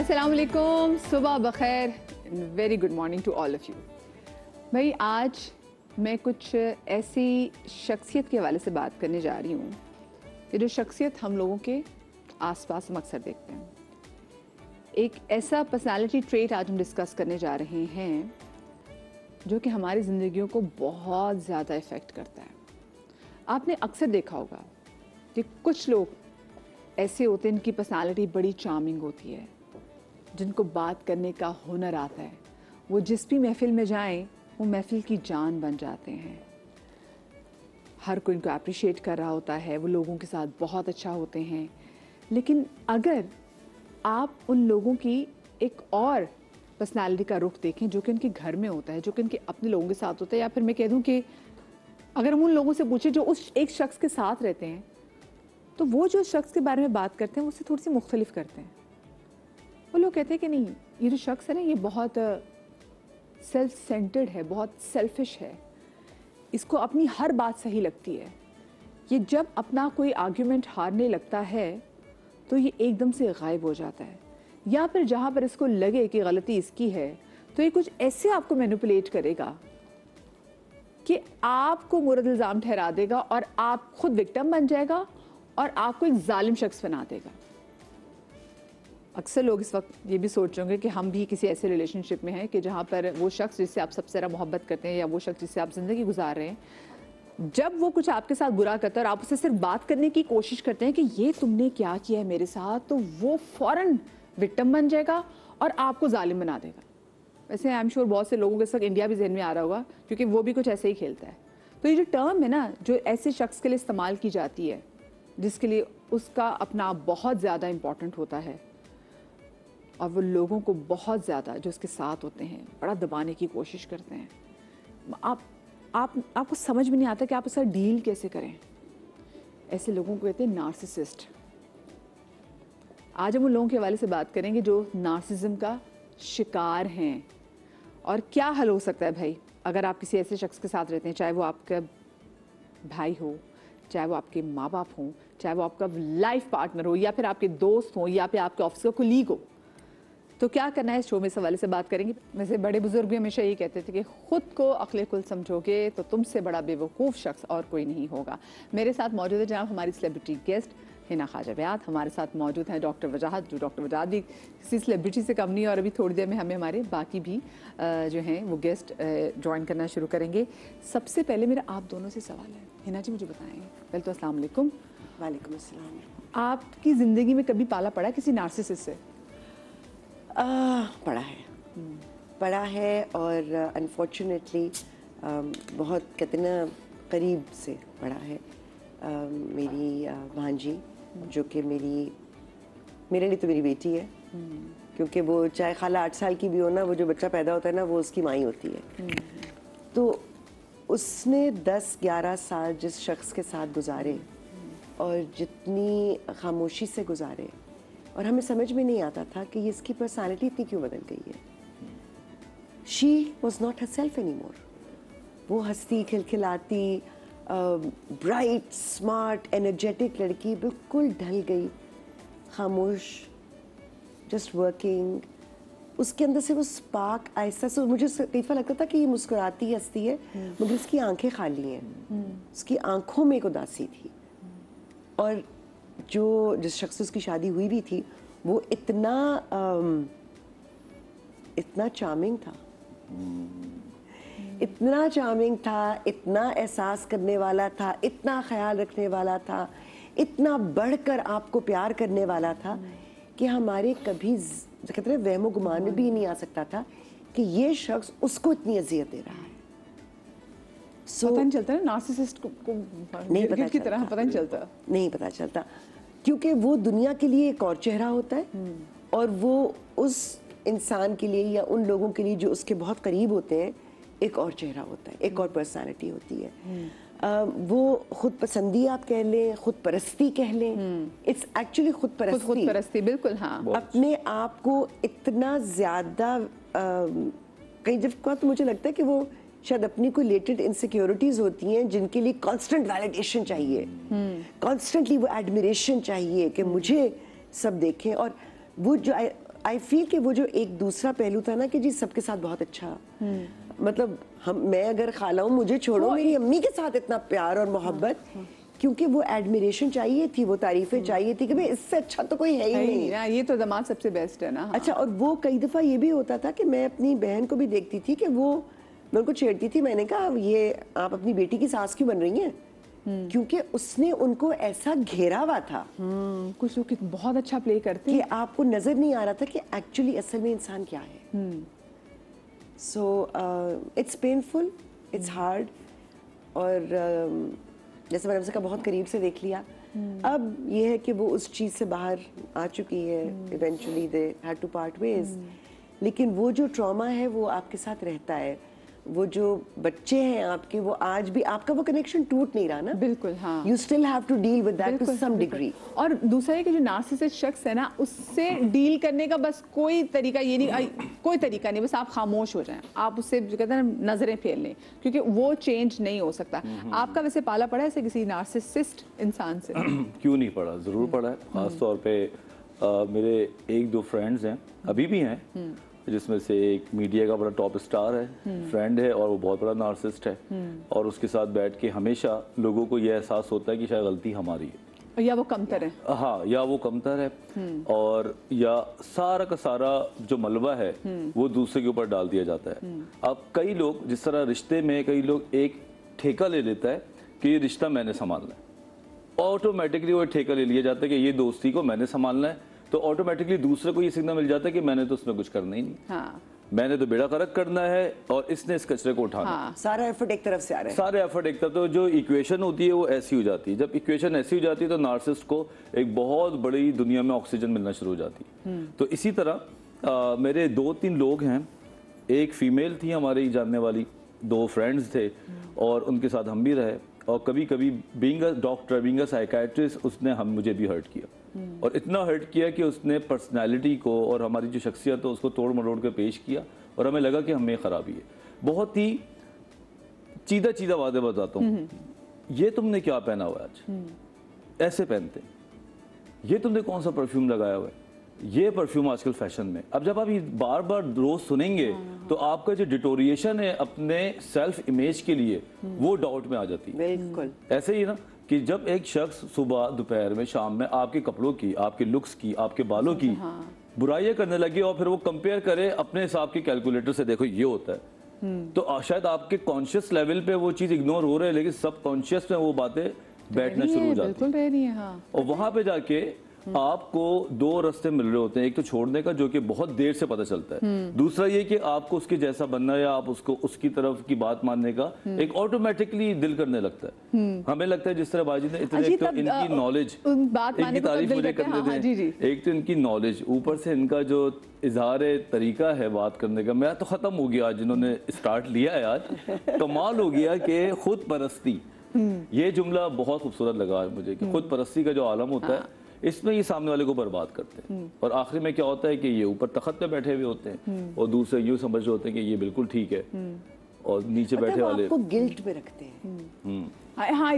अस्सलाम वालेकुम, सुबह बखैर, very good morning to all of you. भाई आज मैं कुछ ऐसी शख्सियत के हवाले से बात करने जा रही हूँ कि जो शख्सियत हम लोगों के आसपास हम अक्सर देखते हैं। एक ऐसा पर्सनालिटी ट्रेट आज हम डिस्कस करने जा रहे हैं जो कि हमारी ज़िंदगियों को बहुत ज़्यादा इफ़ेक्ट करता है। आपने अक्सर देखा होगा कि कुछ लोग ऐसे होते हैं, इनकी पर्सनालिटी बड़ी चार्मिंग होती है, जिनको बात करने का हुनर आता है। वो जिस भी महफ़िल में जाएं, वो महफ़िल की जान बन जाते हैं। हर कोई इनको अप्रिशिएट कर रहा होता है, वो लोगों के साथ बहुत अच्छा होते हैं। लेकिन अगर आप उन लोगों की एक और पर्सनालिटी का रुख देखें जो कि उनके घर में होता है, जो कि उनके अपने लोगों के साथ होता है, या फिर मैं कह दूं कि अगर हम उन लोगों से पूछें जो उस एक शख्स के साथ रहते हैं, तो वो जो शख्स के बारे में बात करते हैं उससे थोड़ी सी मुख्तलिफ करते हैं। वो लोग कहते हैं कि नहीं, ये जो शख्स है ना, ये बहुत सेल्फ सेंटर्ड है, बहुत सेल्फिश है, इसको अपनी हर बात सही लगती है। ये जब अपना कोई आर्ग्यूमेंट हारने लगता है तो ये एकदम से गायब हो जाता है, या फिर जहाँ पर इसको लगे कि गलती इसकी है तो ये कुछ ऐसे आपको मैनिपुलेट करेगा कि आपको मुर्द इल्ज़ाम ठहरा देगा और आप खुद विक्टिम बन जाएगा और आपको एक जालिम शख्स बना देगा। अक्सर लोग इस वक्त ये भी सोच रहे होंगे कि हम भी किसी ऐसे रिलेशनशिप में हैं कि जहाँ पर वो शख्स जिससे आप सबसे ज़्यादा मोहब्बत करते हैं या वो शख्स जिससे आप ज़िंदगी गुजार रहे हैं, जब वो कुछ आपके साथ बुरा करता है और आप उससे सिर्फ बात करने की कोशिश करते हैं कि ये तुमने क्या किया है मेरे साथ, तो वो फ़ौरन विक्टिम बन जाएगा और आपको जालिम बना देगा। वैसे आई एम श्योर बहुत से लोगों के साथ इंडिया भी जहन में आ रहा होगा, क्योंकि वो भी कुछ ऐसे ही खेलता है। तो ये जो टर्म है ना, जो ऐसे शख्स के लिए इस्तेमाल की जाती है जिसके लिए उसका अपना आप बहुत ज़्यादा इम्पॉर्टेंट होता है, और वो लोगों को बहुत ज़्यादा जो उसके साथ होते हैं बड़ा दबाने की कोशिश करते हैं। आपको समझ में नहीं आता कि आप उसका डील कैसे करें। ऐसे लोगों को कहते हैं नार्सिसिस्ट। आज हम उन लोगों के हवाले से बात करेंगे जो नार्सिज्म का शिकार हैं, और क्या हल हो सकता है भाई अगर आप किसी ऐसे शख्स के साथ रहते हैं, चाहे वो आपका भाई हो, चाहे वो आपके माँ बाप हों, चाहे वो आपका लाइफ पार्टनर हो, या फिर आपके दोस्त हों, या फिर आपके ऑफिस का कोलीग हो। तो क्या करना है, इस शो में इस हवाले से बात करेंगे। वैसे बड़े बुजुर्ग भी हमेशा यही कहते थे कि खुद को अक्ल कुल समझोगे तो तुमसे बड़ा बेवकूफ़ शख्स और कोई नहीं होगा। मेरे साथ मौजूद है जनाब हमारी सेलिब्रिटी गेस्ट हिना ख्वाजा बयात। हमारे साथ मौजूद हैं डॉक्टर वजाहत, जो डॉक्टर वजाहत भी किसी सेलिब्रिटी से कम नहीं, और अभी थोड़ी देर में हमें हमारे बाकी भी जो हैं वो गेस्ट ज्वाइन करना शुरू करेंगे। सबसे पहले मेरा आप दोनों से सवाल है, हिना जी मुझे बताएं पहले तो अस्सलाम वालेकुम। वालेकुम अस्सलाम। आपकी ज़िंदगी में कभी पाला पड़ा किसी नार्सिसिस्ट से? पढ़ा है और अनफॉर्चुनेटली बहुत कहते ना करीब से पढ़ा है। मेरी भांजी जो कि मेरे लिए तो मेरी बेटी है, क्योंकि वो चाहे खाला 8 साल की भी हो ना, वो जो बच्चा पैदा होता है ना, वो उसकी माँ ही होती है। तो उसने 10-11 साल जिस शख्स के साथ गुजारे और जितनी खामोशी से गुजारे, और हमें समझ में नहीं आता था कि ये इसकी पर्सनालिटी इतनी क्यों बदल गई है। She was not her self any more. वो हंसती खिलखिलाती ब्राइट स्मार्ट एनर्जेटिक लड़की बिल्कुल ढल गई, खामोश, जस्ट वर्किंग। उसके अंदर से वो स्पार्क आहिस्ता से, मुझे कई बार लगता था कि ये मुस्कुराती हंसती है मगर उसकी आंखें खाली हैं, उसकी आंखों में एक उदासी थी। और जो जिस शख्स से उसकी शादी हुई भी थी वो इतना चार्मिंग था, इतना चार्मिंग था, इतना एहसास करने वाला था, इतना ख्याल रखने वाला था, इतना बढ़कर आपको प्यार करने वाला था कि हमारे कभी कहते हैं वहमो गुमान में भी नहीं आ सकता था कि ये शख्स उसको इतनी अजियत दे रहा है। पता नहीं चलता ना नार्सिसिस्ट को नहीं पता की तरह पता नहीं चलता, नहीं पता चलता, क्योंकि वो दुनिया के लिए एक और चेहरा होता है और वो उस इंसान के लिए या उन लोगों के लिए जो उसके बहुत करीब होते हैं एक और चेहरा होता है, एक और पर्सनालिटी होती है। वो खुद पसंदी आप कह लें, खुद परस्ती कह लें, इट्स एक्चुअली खुद परस्ती, बिल्कुल। हाँ, अपने आप को इतना ज़्यादा कई दफ़ा तो मुझे लगता है कि वो शायद अपनी कोई लेटेंट इनसिक्योरिटीज़ होती हैं जिनके लिए कांस्टेंट वैलिडेशन चाहिए, कॉन्स्टेंटली वो एडमिरेशन चाहिए कि मुझे सब देखें। और वो जो आई फील कि वो जो एक दूसरा पहलू था ना कि जी सबके साथ बहुत अच्छा, मतलब मैं अगर खाला हूँ, मुझे छोड़ो, मेरी अम्मी के साथ इतना प्यार और मोहब्बत, क्योंकि वो एडमिरेशन चाहिए थी, वो तारीफें चाहिए थी कि भाई इससे अच्छा तो कोई है ही नहीं। ना, ये तो दामाद सबसे बेस्ट है ना। अच्छा, और वो कई दफा ये भी होता था कि मैं अपनी बहन को भी देखती थी कि वो, मैं उनको छेड़ती थी, मैंने कहा ये आप अपनी बेटी की सास क्यों बन रही हैं, क्योंकि उसने उनको ऐसा घेरा हुआ था कुछ लोग बहुत अच्छा प्ले करते कि हैं। आपको नजर नहीं आ रहा था कि एक्चुअली असल में इंसान क्या है। So it's painful, it's hard, और जैसे मैंने उसका बहुत करीब से देख लिया। अब ये है कि वो उस चीज़ से बाहर आ चुकी है, eventually they had to part ways, लेकिन वो जो ट्रॉमा है वो आपके साथ रहता है। वो जो बच्चे हैं आपके, वो आज भी आपका वो कनेक्शन टूट नहीं रहा ना। बिल्कुल, हाँ। You still have to deal with that to some degree. और दूसरा है कि जो नार्सिसिस्ट शख्स है ना, उससे डील करने का बस कोई तरीका ये नहीं, कोई तरीका नहीं, बस आप खामोश हो जाएं, आप उससे जो कहते हैं ना नजरें फेर लें, क्योंकि वो चेंज नहीं हो सकता। आपका वैसे पाला पड़ा है ऐसे किसी नार्सिसिस्ट इंसान से? क्यों नहीं पड़ा, ज़रूर पड़ा है। ख़ास तौर पे मेरे एक दो फ्रेंड्स हैं, अभी भी हैं, जिसमें से एक मीडिया का बड़ा टॉप स्टार है, फ्रेंड है, और वो बहुत बड़ा नार्सिसिस्ट है, और उसके साथ बैठ के हमेशा लोगों को ये एहसास होता है कि शायद गलती हमारी है, या वो कमतर है। हाँ, या वो कमतर है, और या सारा का सारा जो मलबा है वो दूसरे के ऊपर डाल दिया जाता है। अब कई लोग, जिस तरह रिश्ते में कई लोग एक ठेका ले लेता है कि ये रिश्ता मैंने संभालना है, ऑटोमेटिकली वो ठेका ले लिया जाता है कि ये दोस्ती को मैंने संभालना है, तो ऑटोमेटिकली दूसरे को ये सिग्नल मिल जाता है कि मैंने तो उसमें कुछ करना ही नहीं। हाँ। मैंने तो बेड़ा गर्क करना है और इसने इस कचरे को उठाना। हाँ। सारा एफर्ट एक तरफ से आ रहा है, सारे एफर्ट एक तरफ। तो जो इक्वेशन होती है वो ऐसी हो जाती है। जब इक्वेशन ऐसी हो जाती है तो नार्सिसिस्ट को एक बहुत बड़ी दुनिया में ऑक्सीजन मिलना शुरू हो जाती है। तो इसी तरह मेरे 2-3 लोग हैं, एक फीमेल थी हमारी जानने वाली, 2 फ्रेंड्स थे, और उनके साथ हम भी रहे, और कभी कभी being a doctor, being a psychiatrist, उसने मुझे भी हर्ट किया, और इतना हर्ट किया कि उसने पर्सनालिटी को और हमारी जो शख्सियत है उसको तोड़ मरोड़ कर पेश किया, और हमें लगा कि हमें खराबी है। बहुत ही सीधा सीधा बातें बताता हूँ, ये तुमने क्या पहना हुआ है आज, ऐसे पहनते, ये तुमने कौन सा परफ्यूम लगाया हुआ है, ये परफ्यूम आजकल फैशन में। अब जब आप ये बार बार रोज सुनेंगे तो आपका जो डिटोरिएशन है अपने सेल्फ इमेज के लिए वो डाउट में आ जाती है। बिल्कुल ऐसे ही ना कि जब एक शख्स सुबह, दोपहर में, शाम में आपके कपड़ों की, आपके लुक्स की, आपके बालों की बुराइयां करने लगे, और फिर वो कंपेयर करे अपने हिसाब के कैलकुलेटर से, देखो ये होता है, तो शायद आपके कॉन्शियस लेवल पे वो चीज इग्नोर हो रहा है, लेकिन सब कॉन्शियस में वो बातें बैठना शुरू हो जाती है। बिल्कुल रह रही है, हाँ। और वहां पे जाके आपको 2 रास्ते मिल रहे होते हैं, एक तो छोड़ने का, जो कि बहुत देर से पता चलता है, दूसरा ये कि आपको उसके जैसा बनना या आप उसको उसकी तरफ की बात मानने का एक ऑटोमेटिकली दिल करने लगता है। हमें लगता है जिस तरह बाजी ने इतने, एक तो इनकी नॉलेज, इनकी तारीफ मुझे कर देते हैं, एक तो इनकी नॉलेज, ऊपर से इनका जो इजहार तरीका है बात करने का, मेरा तो खत्म हो गया आज, जिन्होंने स्टार्ट लिया है आज, कमाल हो गया कि खुद परस्ती, ये जुमला बहुत खूबसूरत लगा मुझे, कि खुद परस्ती का जो आलम होता है इसमें ये सामने वाले को बर्बाद करते हैं, और आखिर में क्या होता है कि ये ऊपर तख्त पे बैठे हुए होते हैं और दूसरे यूं समझ रहे होते हैं कि ये बिल्कुल ठीक है, और नीचे बैठे वाले आपको गिल्ट में रखते हैं। हाँ,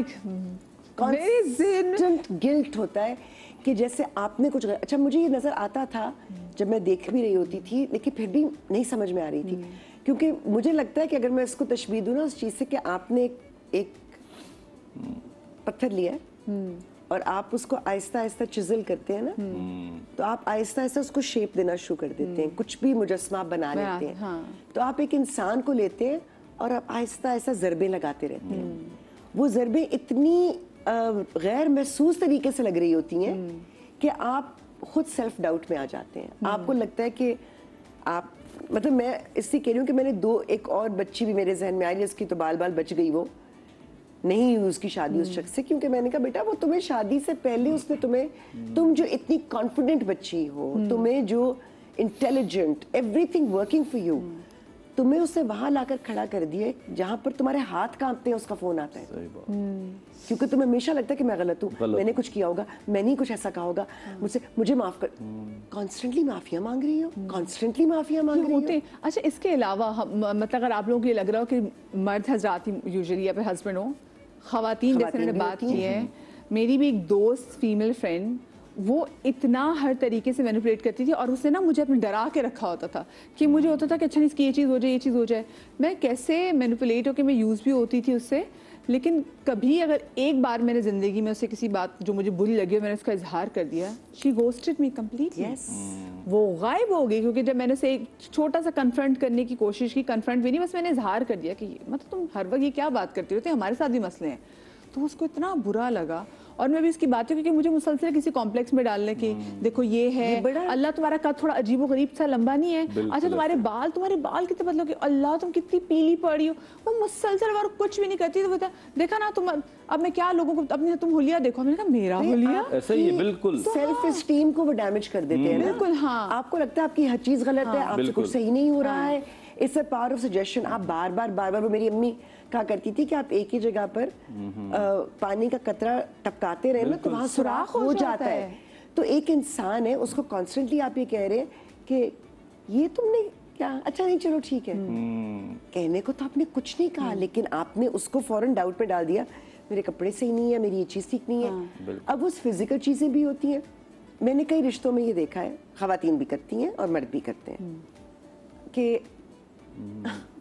कांस्टेंट गिल्ट होता है कि जैसे आपने कुछ, अच्छा मुझे ये नजर आता था जब मैं देख भी रही होती थी, लेकिन फिर भी नहीं समझ में आ रही थी, क्योंकि मुझे लगता है कि अगर मैं इसको तशबीह दूं ना उस चीज से कि आपने एक पत्थर लिया है और आप उसको आहिस्ता आहिस्ता चिजल करते हैं ना, तो आप आहिस्ता आहिस्ता उसको शेप देना शुरू कर देते हैं, कुछ भी मुजस्समा बना लेते हैं। तो आप एक इंसान को लेते हैं और आप आहिस्ता आहिस्ता ज़रबे लगाते रहते हैं। वो ज़रबे इतनी गैर महसूस तरीके से लग रही होती हैं कि आप खुद सेल्फ डाउट में आ जाते हैं। आपको लगता है कि आप, मतलब मैं इससे कह रही हूँ कि मैंने एक और बच्ची भी मेरे जहन में आई, जिसकी तो बाल बाल बच गई, वो नहीं हुई उसकी शादी उस शख्स से, क्योंकि मैंने कहा बेटा वो तुम्हें शादी से पहले उसने तुम्हें, तुम जो इतनी कॉन्फिडेंट बच्ची हो, तुम्हें जो intelligent, everything working for you, तुम्हें उसने वहां लाकर खड़ा कर दिए जहां पर तुम्हारे हाथ कांपते हैं, उसका फोन आता है, क्योंकि तुम्हें हमेशा लगता है कि मैं गलत हूँ, मैंने कुछ किया होगा, मैंने ही कुछ ऐसा कहा होगा, मुझे माफ कर। कॉन्स्टेंटली माफिया मांग रही हो, कॉन्स्टेंटली माफिया मांग रही हो। अच्छा, इसके अलावा मतलब अगर आप लोगों को ये लग रहा हो कि मर्द हजरात यूजुअली या फिर हस्बैंड हो, खवातीन जैसे मैंने बात की है, मेरी भी एक दोस्त फीमेल फ्रेंड, वो इतना हर तरीके से मैनिपुलेट करती थी और उसने ना मुझे अपने डरा के रखा होता था कि मुझे होता था कि अच्छा इसकी ये चीज़ हो जाए, ये चीज़ हो जाए। मैं कैसे मैनिपुलेट होकर मैं यूज़ भी होती थी उससे, लेकिन कभी अगर एक बार मैंने ज़िंदगी में उससे किसी बात जो मुझे बुरी लगी और मैंने उसका इजहार कर दिया, शी गोस्टेड मी कम्प्लीटली। वो गायब हो गई, क्योंकि जब मैंने उसे एक छोटा सा कन्फ्रंट करने की कोशिश की, कन्फ्रंट भी नहीं, बस मैंने इजहार कर दिया कि मतलब तुम हर वक्त ये क्या बात करती हो, हमारे साथ भी मसले हैं। तो उसको इतना बुरा लगा और मैं भी इसकी बात है क्योंकि मुझे मुसलसल किसी कॉम्प्लेक्स में डालने की, देखो ये है, अल्लाह तुम्हारा कद थोड़ा अजीबो गरीब सा लंबा नहीं है, अच्छा तुम्हारे बाल कितने बदलो कि अल्लाह तुम कितनी पीली पड़ी हो। वो मुसलसल और कुछ भी नहीं करती। तो बता देखा ना तुम, अब मैं क्या लोगों को अपने तुम हुलिया देखो, मैंने कहा मेरा हुलिया ऐसा ही है, बिल्कुल सेल्फ एस्टीम को वो डैमेज कर देते हैं। बिल्कुल हाँ, आपको लगता है आपकी हर चीज गलत है, आपसे कुछ सही नहीं हो रहा है, it's a power of suggestion. आप बार बार मेरी अम्मी कहा करती थी कि आप एक ही जगह पर पानी का कतरा टपकाते रहे ना तो वहां सुराख हो जाता है। तो एक इंसान है, उसको कॉन्स्टेंटली आप ये कह रहे हैं कि ये तुमने क्या, अच्छा नहीं चलो ठीक है, कहने को तो आपने कुछ नहीं कहा, लेकिन आपने उसको फौरन डाउट पे डाल दिया, मेरे कपड़े सही नहीं है, मेरी ये चीज ठीक नहीं है। अब उस फिजिकल चीजें भी होती हैं। मैंने कई रिश्तों में ये देखा है, खवातीन भी करती हैं और मर्द भी करते हैं कि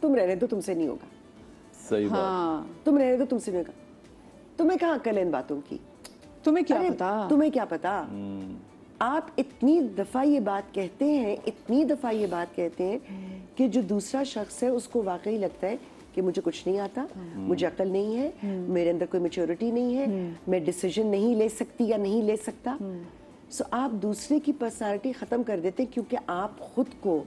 तुम रहने दो, तुमसे नहीं होगा। सही बात। हाँ, तुम रहने दो, तुमसे नहीं होगा। तुम्हें कहाँ अक्ल है इन बातों की, तुम्हें क्या पता, तुम्हें क्या पता। आप इतनी दफा ये बात कहते हैं, इतनी दफा ये बात कहते हैं कि जो दूसरा शख्स है उसको वाकई लगता है कि मुझे कुछ नहीं आता, मुझे अक्ल नहीं है, मेरे अंदर कोई मैच्योरिटी नहीं है, मैं डिसीजन नहीं ले सकती या नहीं ले सकता। सो आप दूसरे की पर्सनालिटी खत्म कर देते हैं क्योंकि आप खुद को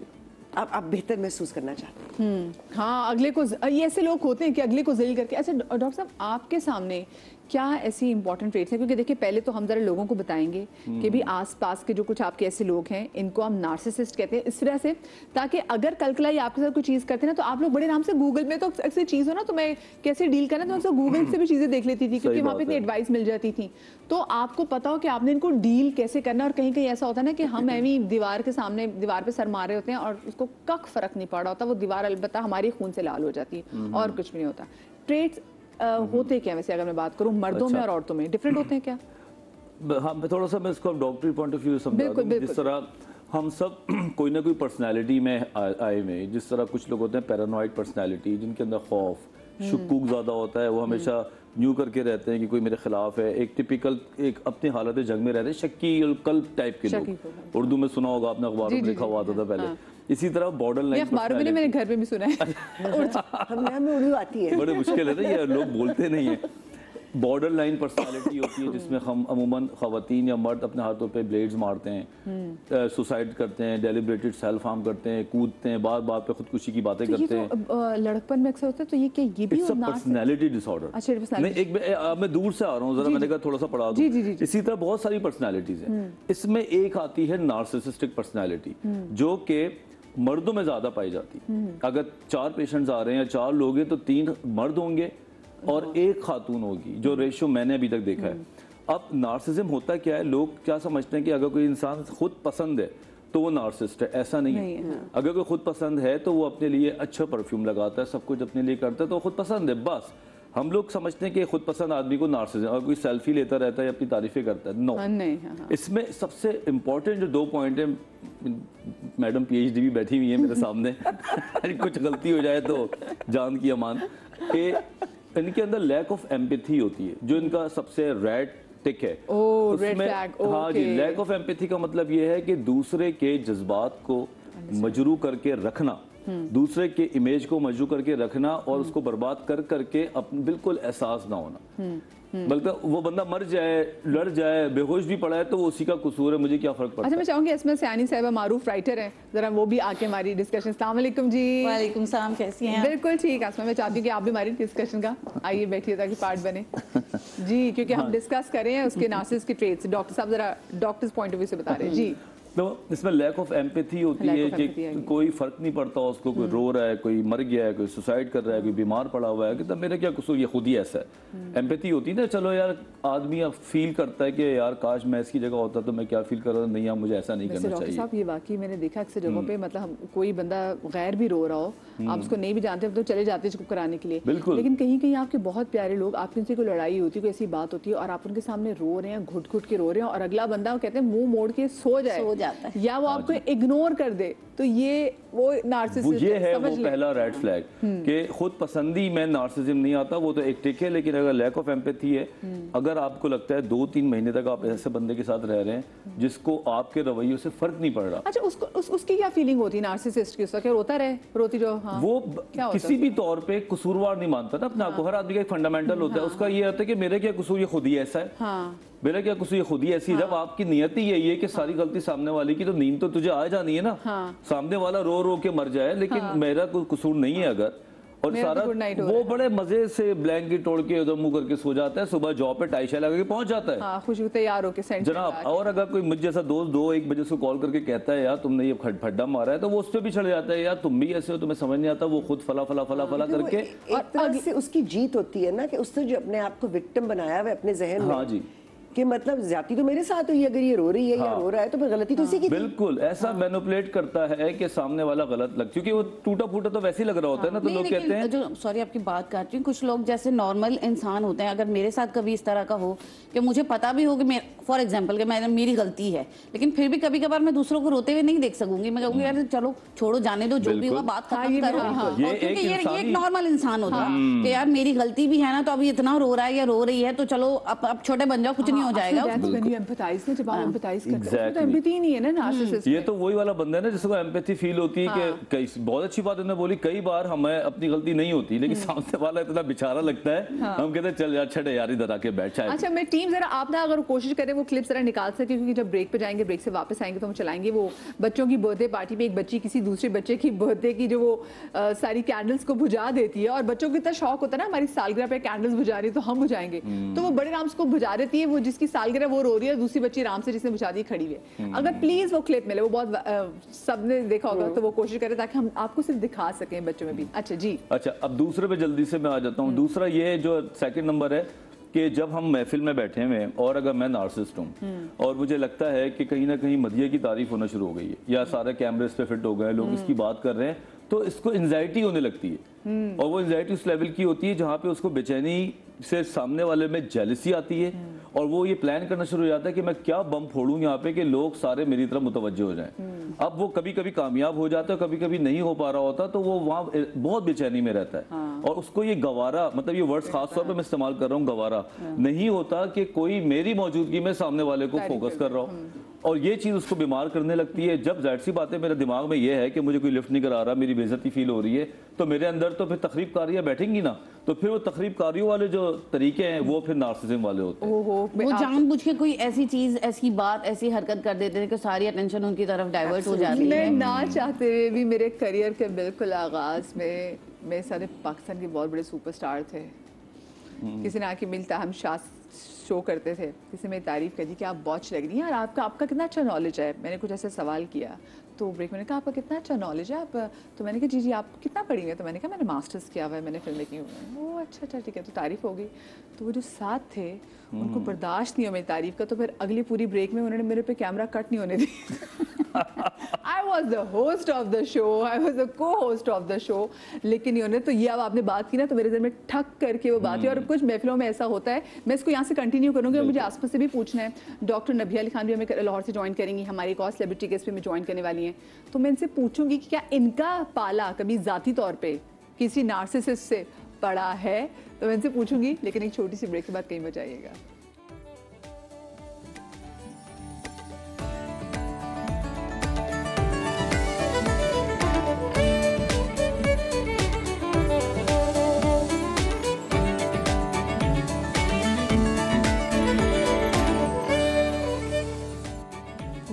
आप बेहतर महसूस करना चाहते हैं। हाँ, अगले को, ये ऐसे लोग होते हैं कि अगले को ज़लील करके। अच्छा डॉक्टर साहब, आपके सामने क्या ऐसी इंपॉर्टेंट ट्रेट्स हैं? क्योंकि देखिए पहले तो हम जरा लोगों को बताएंगे कि भी आसपास के जो कुछ आपके ऐसे लोग हैं, इनको हम नार्सिसिस्ट कहते हैं इस तरह से, ताकि अगर कल कलाई आपके साथ कोई चीज़ करते हैं ना तो आप लोग बड़े आराम से गूगल में, तो ऐसी चीज़ हो ना तो मैं कैसे डील करना, तो मैं गूगल से भी चीज़ें देख लेती थी क्योंकि वहाँ पे इतनी एडवाइस मिल जाती थी। तो आपको पता हो कि आपने इनको डील कैसे करना। और कहीं कहीं ऐसा होता है ना कि हम ऐवी दीवार के सामने दीवार पे सर मार रहे होते हैं और उसको कख फर्क नहीं पड़ रहा होता, वो दीवार अलबत्ता हमारी खून से लाल हो जाती है और कुछ भी नहीं होता। ट्रेट्स होते क्या वैसे, अगर मैं बात करूं मर्दों में और औरतों में डिफरेंट होते हैं क्या? हाँ, मैं थोड़ा सा मैं इसको डॉक्टरी पॉइंट ऑफ व्यू समझा दूं। जिस तरह हम सब कोई ना कोई पर्सनालिटी में आए हुए, जिस तरह कुछ लोग होते हैं पैरानॉइड पर्सनालिटी, जिनके अंदर खौफ शुक्कूक ज़्यादा होता है, वो हमेशा न्यू करके रहते हैं कि कोई मेरे खिलाफ है। एक टिपिकल एक अपनी हालत जंग में रहते हैं, शक्की कल्ब टाइप के लोग, उर्दू में सुना होगा आपने, अखबारों में लिखा हुआ आता था पहले। इसी तरह बॉर्डर लाइन, अखबारों में मेरे घर में भी सुना है हमें उर्दू आती है, बड़े मुश्किल है ना, ये लोग बोलते नहीं है। बॉर्डर लाइन पर्सनालिटी होती है जिसमें हम अमूमन खवातीन या मर्द अपने हाथों पे ब्लेड्स मारते हैं, सुसाइड करते हैं, डेलिब्रेटेड सेल्फ हार्म करते हैं, कूदते हैं, बार बार पे खुदकुशी की बातें करते हैं। लड़कपन में अक्सर होता है, तो ये क्या ये भी पर्सनालिटी डिसऑर्डर? अच्छा, मैं दूर से आ रहा हूँ, जरा मैंने कहा थोड़ा सा पढ़ा दूं। इसी तरह बहुत सारी पर्सनालिटीज हैं। इसमें एक आती है नार्सिसिस्टिक पर्सनालिटी, जो कि मर्दों में ज्यादा पाई जाती है। अगर 4 पेशेंट्स आ रहे हैं या 4 लोग हैं तो 3 मर्द होंगे और 1 खातून होगी, जो रेशियो मैंने अभी तक देखा है। अब नार्सिसिज्म होता क्या है, लोग क्या समझते हैं कि अगर कोई इंसान खुद पसंद है तो वो नार्सिसिस्ट है, ऐसा नहीं है। हाँ। अगर कोई खुद पसंद है तो वो अपने लिए अच्छा परफ्यूम लगाता है, सब कुछ अपने लिए करता है, तो वो खुद पसंद है। बस हम लोग समझते हैं कि खुद पसंद आदमी को नार्सिसिज्म, और कोई सेल्फी लेता रहता है, अपनी तारीफें करता है, नो। इसमें सबसे इम्पोर्टेंट जो 2 पॉइंट है, मैडम PhD भी बैठी हुई है मेरे सामने कुछ गलती हो जाए तो जान की अमान, कि इनके अंदर लैक ऑफ एम्पैथी होती है, जो इनका सबसे रेड टिक है। उसमें हाँ जी, लैक ऑफ एम्पैथी का मतलब ये है कि दूसरे के जज्बात को मजरू करके रखना, दूसरे के इमेज को मजरू करके रखना और उसको बर्बाद कर करके बिल्कुल एहसास ना होना। बल्कि वो बंदा मर जाए, लड़ जाए, बेहोश भी पड़ा है तो वो उसी का कसूर है, मुझे क्या फर्क पड़ता है। अच्छा, मैं चाहूंगी इसमें सयानी साहिबा मारूफ राइटर हैं, जरा वो भी आके हमारी डिस्कशन। अस्सलाम वालेकुम जी। वालेकुम सलाम, कैसी हैं? बिल्कुल ठीक आसमा, मैं चाहती हूँ कि आप भी हमारी डिस्कशन का आइए बैठिए ताकि पार्ट बने जी, क्योंकि हम डिस्कस कर रहे हैं उसके नार्सिसिस्ट के ट्रेट्स। डॉक्टर साहब जरा डॉक्टर्स पॉइंट ऑफ व्यू से बता रहे हैं जी। तो इसमें लैक ऑफ एम्पैथी होती है कि कोई फर्क नहीं पड़ता उसको, कोई रो रहा है, कोई मर गया है, कोई सुसाइड कर रहा है, कोई बीमार पड़ा हुआ है कि तब मेरा क्या कसूर, ये खुद ही ऐसा है। एम्पैथी होती है ना, चलो यार आदमी अब फील करता है कि यार काश मैं इसकी जगह होता तो मैं क्या फील कर रहा था, नहीं यार मुझे ऐसा नहीं करना चाहिए। साहब ये वाकई मैंने देखा अक्सर जगहों पे, मतलब हम कोई बंदा गैर भी रो रहा हो, आप उसको नहीं भी जानते तो चले जाते हैं चुप कराने के लिए, लेकिन कहीं कहीं आपके बहुत प्यारे लोग, आपकी उनसे कोई लड़ाई होती है, कोई ऐसी बात होती है और आप उनके सामने रो रहे हैं, घुट घुट के रो रहे हैं और अगला बंदा कहते हैं मुंह मोड़ के सो जाता है या वो आपको इग्नोर कर दे, तो ये वो नार्सिसिस्ट ये है वो पहला रेड फ्लैग कि खुद पसंदी में नार्सिसिज्म नहीं आता, वो तो एक टिक है। लेकिन अगर लैक ऑफ एम्पैथी है, अगर आपको लगता है 2-3 महीने तक आप ऐसे बंदे के साथ रह रहे हैं जिसको आपके रवैयों से फर्क नहीं पड़ रहा, अच्छा उसकी क्या फीलिंग होती है नार्सिसिस्ट की, उसका क्या रोता रहे, रोती जो हाँ, वो किसी भी तौर पे कसूरवार नहीं मानता ना अपने आप को। हर आदमी का एक फंडामेंटल होता है, उसका ये होता है कि मेरे क्या कसूर, ये खुद ही ऐसा है, मेरा क्या कसूर, ये खुद ही ऐसी है। जब आपकी नियत ही यही है कि सारी गलती सामने वाले की, तो नींद तो तुझे आ जानी है ना। सामने वाला रो रो के मर जाए लेकिन मेरा कोई कसूर नहीं है अगर, और सारा वो बड़े मजे से ब्लैंकेट तोड़ के उधर मुंह करके सो जाता है, सुबह जॉब पे टाई शाई लगा के पहुंच जाता है, खुशबू तैयार होके जनाब। और अगर कोई मुझे जैसा दोस्त 2-1 बजे से कॉल करके कहता है यार तुमने ये फड्डा मारा है, तो वो उस पर भी चढ़ जाता है, यार तुम भी ऐसे हो, तुम्हें समझ नहीं आता, वो खुद फला फला फला फला करके एक तरह से उसकी जीत होती है ना, कि उसने जो अपने आप को विक्टिम बनाया हुआ अपने जहन में। हाँ जी, कि मतलब ज्यादती तो मेरे साथ हुई, अगर ये रो रही है या रो रहा है तो फिर गलती तो उसी की थी। बिल्कुल ऐसा मैनिपुलेट करता है कि सामने वाला गलत लग, क्योंकि वो टूटा फूटा तो वैसे ही लग रहा होता है ना, तो लोग कहते हैं जो, सॉरी आपकी बात काट रही हूँ, कुछ लोग जैसे नॉर्मल इंसान होते हैं, अगर मेरे साथ कभी इस तरह का हो कि मुझे पता भी हो कि फॉर एग्जाम्पल कि मेरी गलती है, लेकिन फिर भी कभी कभार मैं दूसरों को रोते हुए नहीं देख सकूंगी, मैं कहूंगी यार चलो छोड़ो जाने दो, जो भी हुआ बात खत्म करो, क्योंकि ये एक नॉर्मल इंसान होता है कि यार मेरी गलती भी है ना, तो अभी इतना रो रहा है या रो रही है तो चलो अब छोटे बन जाओ, कुछ नहीं हो जाएगा। एम्पैथाइज ना, जब आप एम्पैथाइज करते हैं तो एम्पैथी नहीं है ना नार्सिसिस्ट। ये तो वही वाला बंदा है ना जिसको एम्पैथी फील होती है कि कई, बहुत अच्छी बात उन्होंने बोली, कई बार हमें अपनी गलती नहीं होती लेकिन सामने वाला इतना बेचारा लगता है, हम कहते हैं चल यार छड़े यार इधर आके बैठ जाए। अच्छा मैं टीम जरा आप ना अगर कोशिश करें वो क्लिप जरा निकाल सके, क्योंकि जब ब्रेक पे जाएंगे, ब्रेक से वापस आएंगे तो हम चलाएंगे वो बच्चों की बर्थडे पार्टी में एक बच्ची किसी दूसरे बच्चे की बर्थडे की जो वो सारी कैंडल्स को बुझा देती है, और बच्चों को इतना शौक होता है ना हमारी सालगिरह पे कैंडल्स बुझा रही है तो हम बुझाएंगे, तो वो बड़े आराम से को बुझा देती है, वो जिसकी सालगिरह वो रो रही है, दूसरी बच्ची आराम से जिसने बुझा दी खड़ी है। अगर प्लीज वो क्लिप मिले, वो बहुत सबने देखा होगा, तो वो कोशिश करें ताकि हम आपको सिर्फ दिखा सकें बच्चों में भी। अच्छा जी, अच्छा अब दूसरे पे जल्दी से मैं आ जाता हूँ। दूसरा ये जो सेकंड नंबर है कि जब हम महफिल में बैठे हुए हैं और अगर मैं नार्सिसिस्ट हूँ और मुझे लगता है कि कहीं ना कहीं मदिया की तारीफ होना शुरू हो गई है या सारे कैमरे इस पे फिट हो गए, लोग इसकी बात कर रहे हैं, तो इसको एंजाइटी होने लगती है, और वो एंजाइटी उस लेवल की होती है जहाँ पे उसको बेचैनी से सामने वाले में जेलसी आती है, और वो ये प्लान करना शुरू हो जाता है कि मैं क्या बम फोड़ूं यहाँ पे कि लोग सारे मेरी तरफ मुतवज्जो हो जाएं। अब वो कभी कभी कामयाब हो जाता है, कभी कभी नहीं हो पा रहा होता, तो वो वहाँ बहुत बेचैनी में रहता है। और उसको ये गवारा, मतलब ये वर्ड्स खास तौर पे मैं इस्तेमाल कर रहा हूँ, गवारा नहीं होता कि कोई मेरी मौजूदगी में सामने वाले को फोकस कर रहा हो, और ये चीज़ उसको बीमार करने लगती है। जब जाहिर सी बात है मेरे दिमाग में ये है कि मुझे कोई लिफ्ट नहीं करा रहा, मेरी बेइज्जती फील हो रही है, तो मेरे अंदर तो फिर तकरीबकारियाँ बैठेंगी ना, तो फिर वो तकरीबकारियों वाले जो तरीके हैं वो फिर नार्सिसिज्म वाले होते हैं। वो जानबूझ के कोई ऐसी चीज, ऐसी बात, ऐसी हरकत कर देते हैं कि सारी अटेंशन उनकी तरफ डाइवर्ट हो जाती है। मैं ना चाहते हुए भी मेरे करियर के बिल्कुल आगाज में मेरे सारे पाकिस्तान के बहुत बड़े सुपरस्टार थे, किसी ने आके मिलता, हम शो करते थे, किसी मेरी तारीफ कर दी कि आप बहुत लग रही हैं यार, आपका कितना अच्छा नॉलेज है। मैंने कुछ ऐसे सवाल किया तो ब्रेक मैंने कहा आपका कितना अच्छा नॉलेज है, आप, तो मैंने कहा जी आप कितना पढ़ी हैं, तो मैंने कहा मैंने मास्टर्स किया हुआ है, मैंने फिल्में की हुई हैं। वो अच्छा ठीक है, तो तारीफ हो गई। तो वो जो साथ थे उनको बर्दाश्त नहीं हो मेरी तारीफ का, तो फिर अगली पूरी ब्रेक में उन्होंने मेरे पे कैमरा कट नहीं होने दी। I was the host of the show, I was the co-host of the show, लेकिन उन्होंने तो ये, अब आपने बात की ना तो मेरे दिल में ठक करके वो बात है। और कुछ महफिलों में ऐसा होता है, मैं इसको यहाँ से कंटिन्यू करूँगी और मुझे आसपास से भी पूछना है। डॉक्टर नबिया अली खान भी हमें लाहौर से ज्वाइन करेंगी, हमारी एक और सेलिब्रिटी गेस्ट पे में ज्वाइन करने वाली हैं, तो मैं इनसे पूछूंगी कि क्या इनका पाला कभी ज़ाती तौर पर किसी नार्सिसिस्ट से पड़ा है, तो मैं इनसे पूछूंगी, लेकिन एक छोटी सी ब्रेक के बाद कहीं बचाइएगा।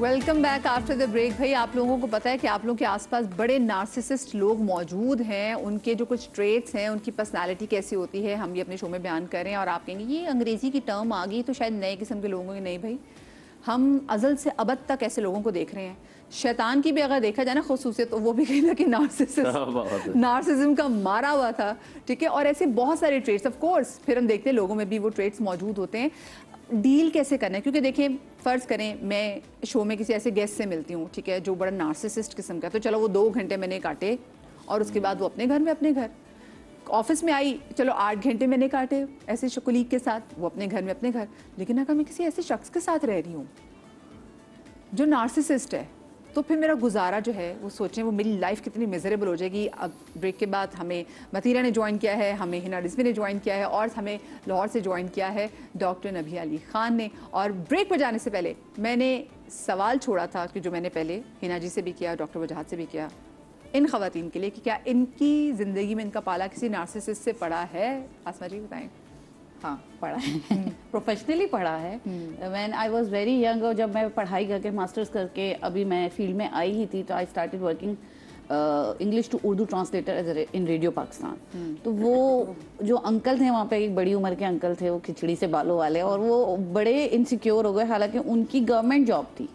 Welcome back after the break. भाई आप लोगों को पता है कि आप लोगों के आसपास बड़े नार्सिसिस्ट लोग मौजूद हैं, उनके जो कुछ ट्रेट्स हैं, उनकी पर्सनालिटी कैसी होती है, हम ये अपने शो में बयान कर रहे हैं। और आप कहेंगे ये अंग्रेज़ी की टर्म आ गई तो शायद नए किस्म के लोगों की, नहीं भाई, हम अज़ल से अबद तक ऐसे लोगों को देख रहे हैं। शैतान की भी अगर देखा जाए ना खुसूसियत, तो वो भी कहीं ना कहीं नार्सिसिज्म का मारा हुआ था, ठीक है। और ऐसे बहुत सारे ट्रेट्स, ऑफ कोर्स फिर हम देखते हैं लोगों में भी वो ट्रेट्स मौजूद होते हैं। डील कैसे करना है, क्योंकि देखिए फ़र्ज़ करें मैं शो में किसी ऐसे गेस्ट से मिलती हूँ, ठीक है, जो बड़ा नार्सिसिस्ट किस्म का, तो चलो वो 2 घंटे मैंने काटे और उसके बाद वो अपने घर में अपने घर, ऑफिस में आई, चलो 8 घंटे मैंने काटे ऐसे कुलीग के साथ, वो अपने घर में अपने घर। लेकिन अगर मैं किसी ऐसे शख्स के साथ रह रही हूँ जो नार्सिसिस्ट है, तो फिर मेरा गुजारा जो है वो सोचें वो मेरी लाइफ कितनी मिजरेबल हो जाएगी। अब ब्रेक के बाद हमें मतीरा ने ज्वाइन किया है, हमें हिना रिजवी ने ज्वाइन किया है और हमें लाहौर से ज्वाइन किया है डॉक्टर नबिया अली ख़ान ने। और ब्रेक पर जाने से पहले मैंने सवाल छोड़ा था कि जो मैंने पहले हिना जी से भी किया, डॉक्टर वजाहत से भी किया, इन ख़वातीन के लिए कि क्या इनकी ज़िंदगी में इनका पाला किसी नार्सिसिस्ट से पड़ा है। आसमा जी बताएं। हाँ, पढ़ा है, प्रोफेशनली पढ़ा है। When I was very young, और जब मैं पढ़ाई करके मास्टर्स करके अभी मैं फील्ड में आई ही थी, तो I started working English to Urdu translator in radio Pakistan. तो वो जो अंकल थे वहाँ पे, एक बड़ी उम्र के अंकल थे, वो खिचड़ी से बालों वाले, और वो बड़े इनसिक्योर हो गए, हालांकि उनकी गवर्नमेंट जॉब थी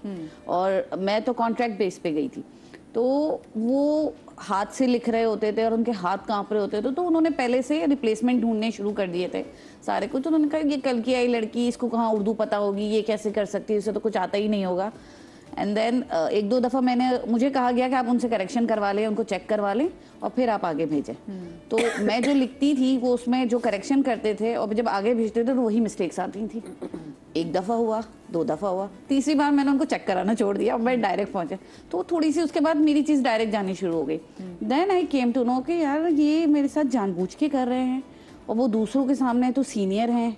और मैं तो कॉन्ट्रैक्ट बेस पे गई थी। तो वो हाथ से लिख रहे होते थे और उनके हाथ कांप रहे होते थे, तो उन्होंने पहले से रिप्लेसमेंट ढूंढने शुरू कर दिए थे सारे कुछ। तो उन्होंने कहा ये कल की आई लड़की, इसको कहाँ उर्दू पता होगी, ये कैसे कर सकती है, इसे तो कुछ आता ही नहीं होगा। एंड देन 1-2 दफ़ा मुझे कहा गया कि आप उनसे करेक्शन करवा लें, उनको चेक करवा लें और फिर आप आगे भेजें। तो मैं जो लिखती थी वो उसमें जो करेक्शन करते थे और जब आगे भेजते थे तो वही मिस्टेक्स आती थी। 1 दफ़ा हुआ, 2 दफ़ा हुआ, तीसरी बार मैंने उनको चेक कराना छोड़ दिया, मैं डायरेक्ट पहुंचे। तो थोड़ी सी उसके बाद मेरी चीज़ डायरेक्ट जानी शुरू हो गई। Then I came to know कि यार ये मेरे साथ जानबूझ के कर रहे हैं, और वो दूसरों के सामने तो सीनियर हैं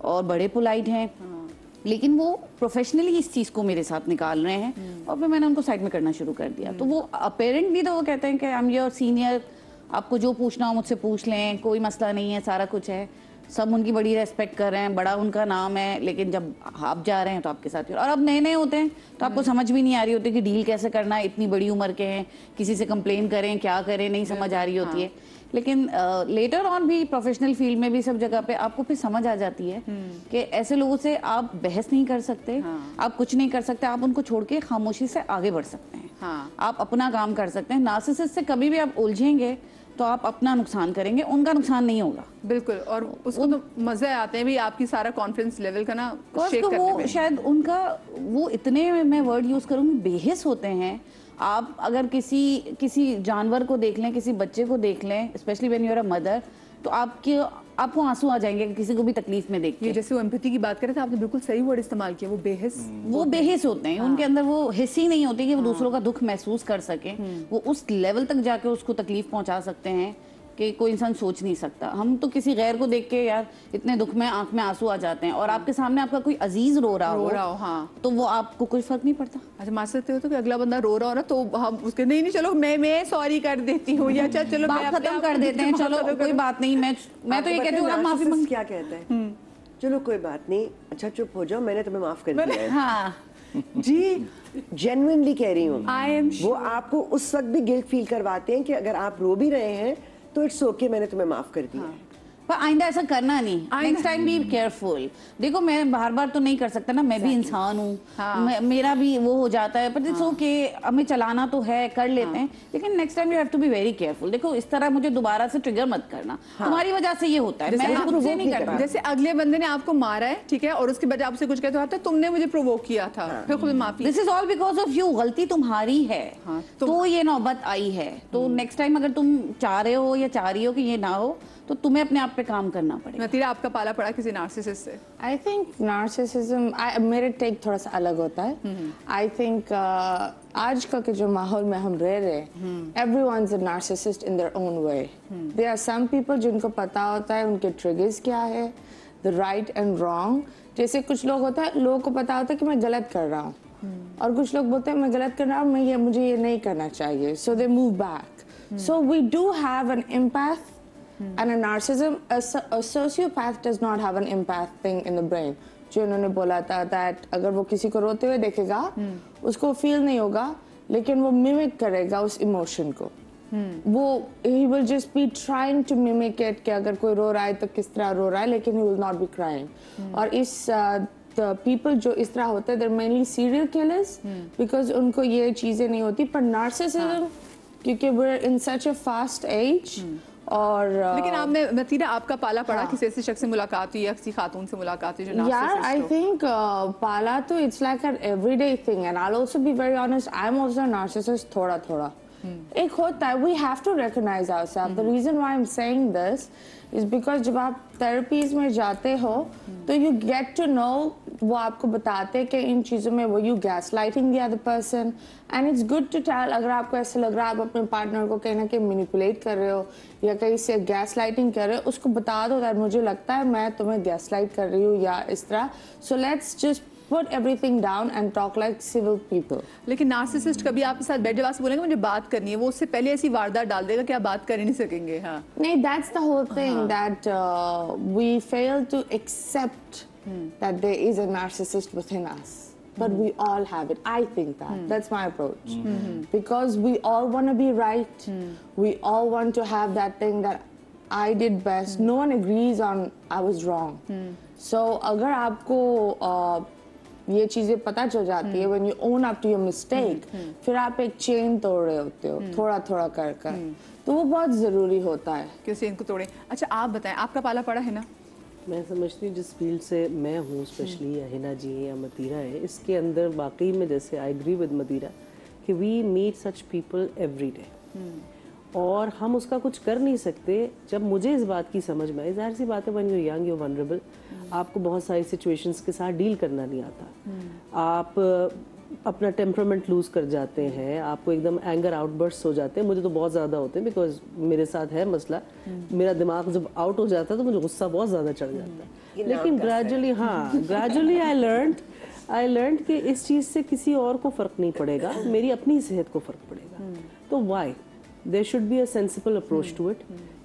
और बड़े पोलाइट हैं, लेकिन वो प्रोफेशनली इस चीज़ को मेरे साथ निकाल रहे हैं। और फिर मैंने उनको साइड में करना शुरू कर दिया। तो वो अपेरेंटली तो वो कहते हैं कि आई एम योर सीनियर, आपको जो पूछना हो मुझसे पूछ लें, कोई मसला नहीं है, सारा कुछ है, सब उनकी बड़ी रेस्पेक्ट कर रहे हैं, बड़ा उनका नाम है। लेकिन जब आप जा रहे हैं तो आपके साथ, और अब नए नए होते हैं तो आपको समझ भी नहीं आ रही होती कि डील कैसे करना है, इतनी बड़ी उम्र के हैं, किसी से कंप्लेन करें, क्या करें, नहीं समझ आ रही होती है। लेकिन लेटर ऑन भी प्रोफेशनल फील्ड में भी सब जगह पे आपको फिर समझ आ जाती है कि ऐसे लोगों से आप बहस नहीं कर सकते, आप कुछ नहीं कर सकते, आप उनको छोड़ के खामोशी से आगे बढ़ सकते हैं, आप अपना काम कर सकते हैं। नार्सिसिस्ट से कभी भी आप उलझेंगे तो आप अपना नुकसान करेंगे, उनका नुकसान नहीं होगा। बिल्कुल, और उसको तो मजे आते हैं भी आपकी सारा कॉन्फिडेंस लेवल का ना शेक तो करने वो में। शायद उनका वो इतने, मैं वर्ड यूज करूंगी, बेहिस होते हैं। आप अगर किसी जानवर को देख लें, किसी बच्चे को देख लें, especially when you are a mother, तो आपको आंसू आ जाएंगे किसी को भी तकलीफ में देख के। जैसे वो एम्पैथी की बात करें थे, आपने बिल्कुल सही वर्ड इस्तेमाल किया, वो बेहिस। वो बेहिस होते हैं, उनके अंदर वो हिस्स ही नहीं होती कि वो दूसरों का दुख महसूस कर सकें। वो उस लेवल तक जाके उसको तकलीफ पहुंचा सकते हैं कि कोई इंसान सोच नहीं सकता। हम तो किसी गैर को देख के यार इतने दुख में आंख में आंसू आ जाते हैं, और आपके सामने आपका कोई अजीज रो रहा हो, हाँ, तो वो आपको कोई फर्क नहीं पड़ता। अच्छा, मान सकते हो तो कि अगला बंदा रो रहा हो ना, तो हम उसके नहीं चलो मैं सॉरी कर देती हूँ, या अच्छा चलो बात खत्म कर देते हैं, चलो कोई बात नहीं। मैं तो ये कहती हूँ, आप माफी मांग। क्या कहते हैं, चलो कोई बात नहीं, अच्छा चुप हो जाओ, मैंने तुम्हें माफ कर दिया है। हाँ जी, जेन्युइनली कह रही हूँ। वो sure. आपको उस वक्त भी गिल्ट फील करवाते हैं कि अगर आप रो भी रहे हैं तो इट्स ओके, मैंने तुम्हें माफ कर दिया है। पर आइंदा ऐसा करना नहीं, नेक्स्ट टाइम बी केयरफुल। देखो मैं बार बार तो नहीं कर सकता ना, मैं भी इंसान हूँ, मेरा भी वो हो जाता है, पर इट्स ओके, हमें चलाना तो है, कर लेते हैं, लेकिन next time you have to be very careful. देखो इस तरह मुझे दोबारा से ट्रिगर मत करना, तुम्हारी वजह से ये होता है, मैं खुद से नहीं करता। जैसे अगले बंदे ने आपको मारा है, ठीक है, और उसके बाद आपसे कुछ कहते हो, तुमने मुझे प्रोवोक किया था, फिर खुद माफी, this is all because of you, गलती तुम्हारी है, तो ये नौबत आई है। तो नेक्स्ट टाइम अगर तुम चाह रहे हो या चाह रही हो कि ये ना हो, तो तुम्हें अपने आप पे काम करना पड़ेगा। नतीरा आपका पाला पड़ा किसी नार्सिसिस्ट से? आई थिंक नार्सिसिज्म, मेरे टेक थोड़ा सा अलग होता है। आई थिंक आज का के जो माहौल में हम रह रहे हैं, everyone's a narcissist in their own way. There are some people जिनको पता होता है उनके ट्रिगर्स क्या है, द राइट एंड रॉन्ग। जैसे कुछ लोग होता है, लोगों को पता होता है कि मैं गलत कर रहा हूँ, और कुछ लोग बोलते हैं मैं गलत कर रहा हूँ, मुझे ये नहीं करना चाहिए, so they move back. So we do have an empath and a narcissism. A sociopath does not have an empath thing in the brain. जो उन्होंने बोला था that अगर वो किसी को रोते हुए देखेगा, उसको फील नहीं होगा, लेकिन वो मिमिक करेगा उस इमोशन को। वो he will just be trying to mimic it कि अगर कोई रो रहा है तो किस तरह रो रहा है, लेकिन he will not be crying. और इस the people जो इस तरह होते हैं, they're mainly serial killers because उनको ये चीज़ें नहीं होती. पर narcissism क्योंकि we're in such a fast age और लेकिन आप में मतीरा आपका पाला पड़ा किसी ऐसे शख्स से मुलाकात हुई या किसी खातून से मुलाकात हुई जो Yeah, नार्सिसिस्ट I हो? think पाला तो it's like an everyday thing, and I'll also be very honest, I'm also a narcissist थोड़ा. एक होता है, we have to recognize ourselves. The reason why I'm saying this is because जब आप therapies में जाते हो तो you get to know, वो आपको बताते हैं कि इन चीज़ों में वो you gaslighting the other person, and it's good to tell. अगर आपको ऐसा लग रहा है आप अपने पार्टनर को कहीं ना कहीं मैनिपुलेट कर रहे हो या कहीं से gaslighting कर रहे हो, उसको बता दो that मुझे लगता है मैं तुम्हें gaslight कर रही हूँ या इस तरह. So let's just put everything down and talk like civil people. लेकिन नार्सिसिस्ट कभी आपके साथ बैठ जब बोलेंगे मुझे बात करनी है, वो उससे पहले ऐसी वारदात डाल देगा कि आप बात कर ही नहीं सकेंगे. हाँ, नहीं, that's the whole thing that we fail to accept that there is a narcissist within us. But we all have it. I think that. That's my approach. Because we all want to be right. We all want to have that thing that I did best. No one agrees on I was wrong. So अगर आपको ये चीज़ें पता चल जाती है, when you own up to your mistake, फिर आप एक चेन तोड़ रहे होते हो थोड़ा कर तो वो बहुत ज़रूरी होता है कि उसे इनको तोड़े. अच्छा आप बताएं, आपका पाला पड़ा है ना? मैं समझती हूँ जिस फील्ड से मैं हूँ, स्पेशली या हिना जी या मतीरा है, इसके अंदर वाकई में जैसे आई एग्री विद मतीरा कि we meet such people every day और हम उसका कुछ कर नहीं सकते. जब मुझे इस बात की समझ में आई, जाहिर सी बात है when you young you vulnerable, आपको बहुत सारी सिचुएशंस के साथ डील करना नहीं आता. आप अपना टेम्परामेंट लूज कर जाते हैं, आपको एकदम एंगर आउटबर्स्ट हो जाते हैं. मुझे तो बहुत ज़्यादा होते हैं बिकॉज मेरे साथ है मसला, मेरा दिमाग जब आउट हो जाता है तो मुझे गुस्सा बहुत ज़्यादा चढ़ जाता है. लेकिन ग्रेजुअली आई लर्न कि इस चीज़ से किसी और को फ़र्क नहीं पड़ेगा, मेरी अपनी सेहत को फ़र्क पड़ेगा. तो why there should be a sensible approach to it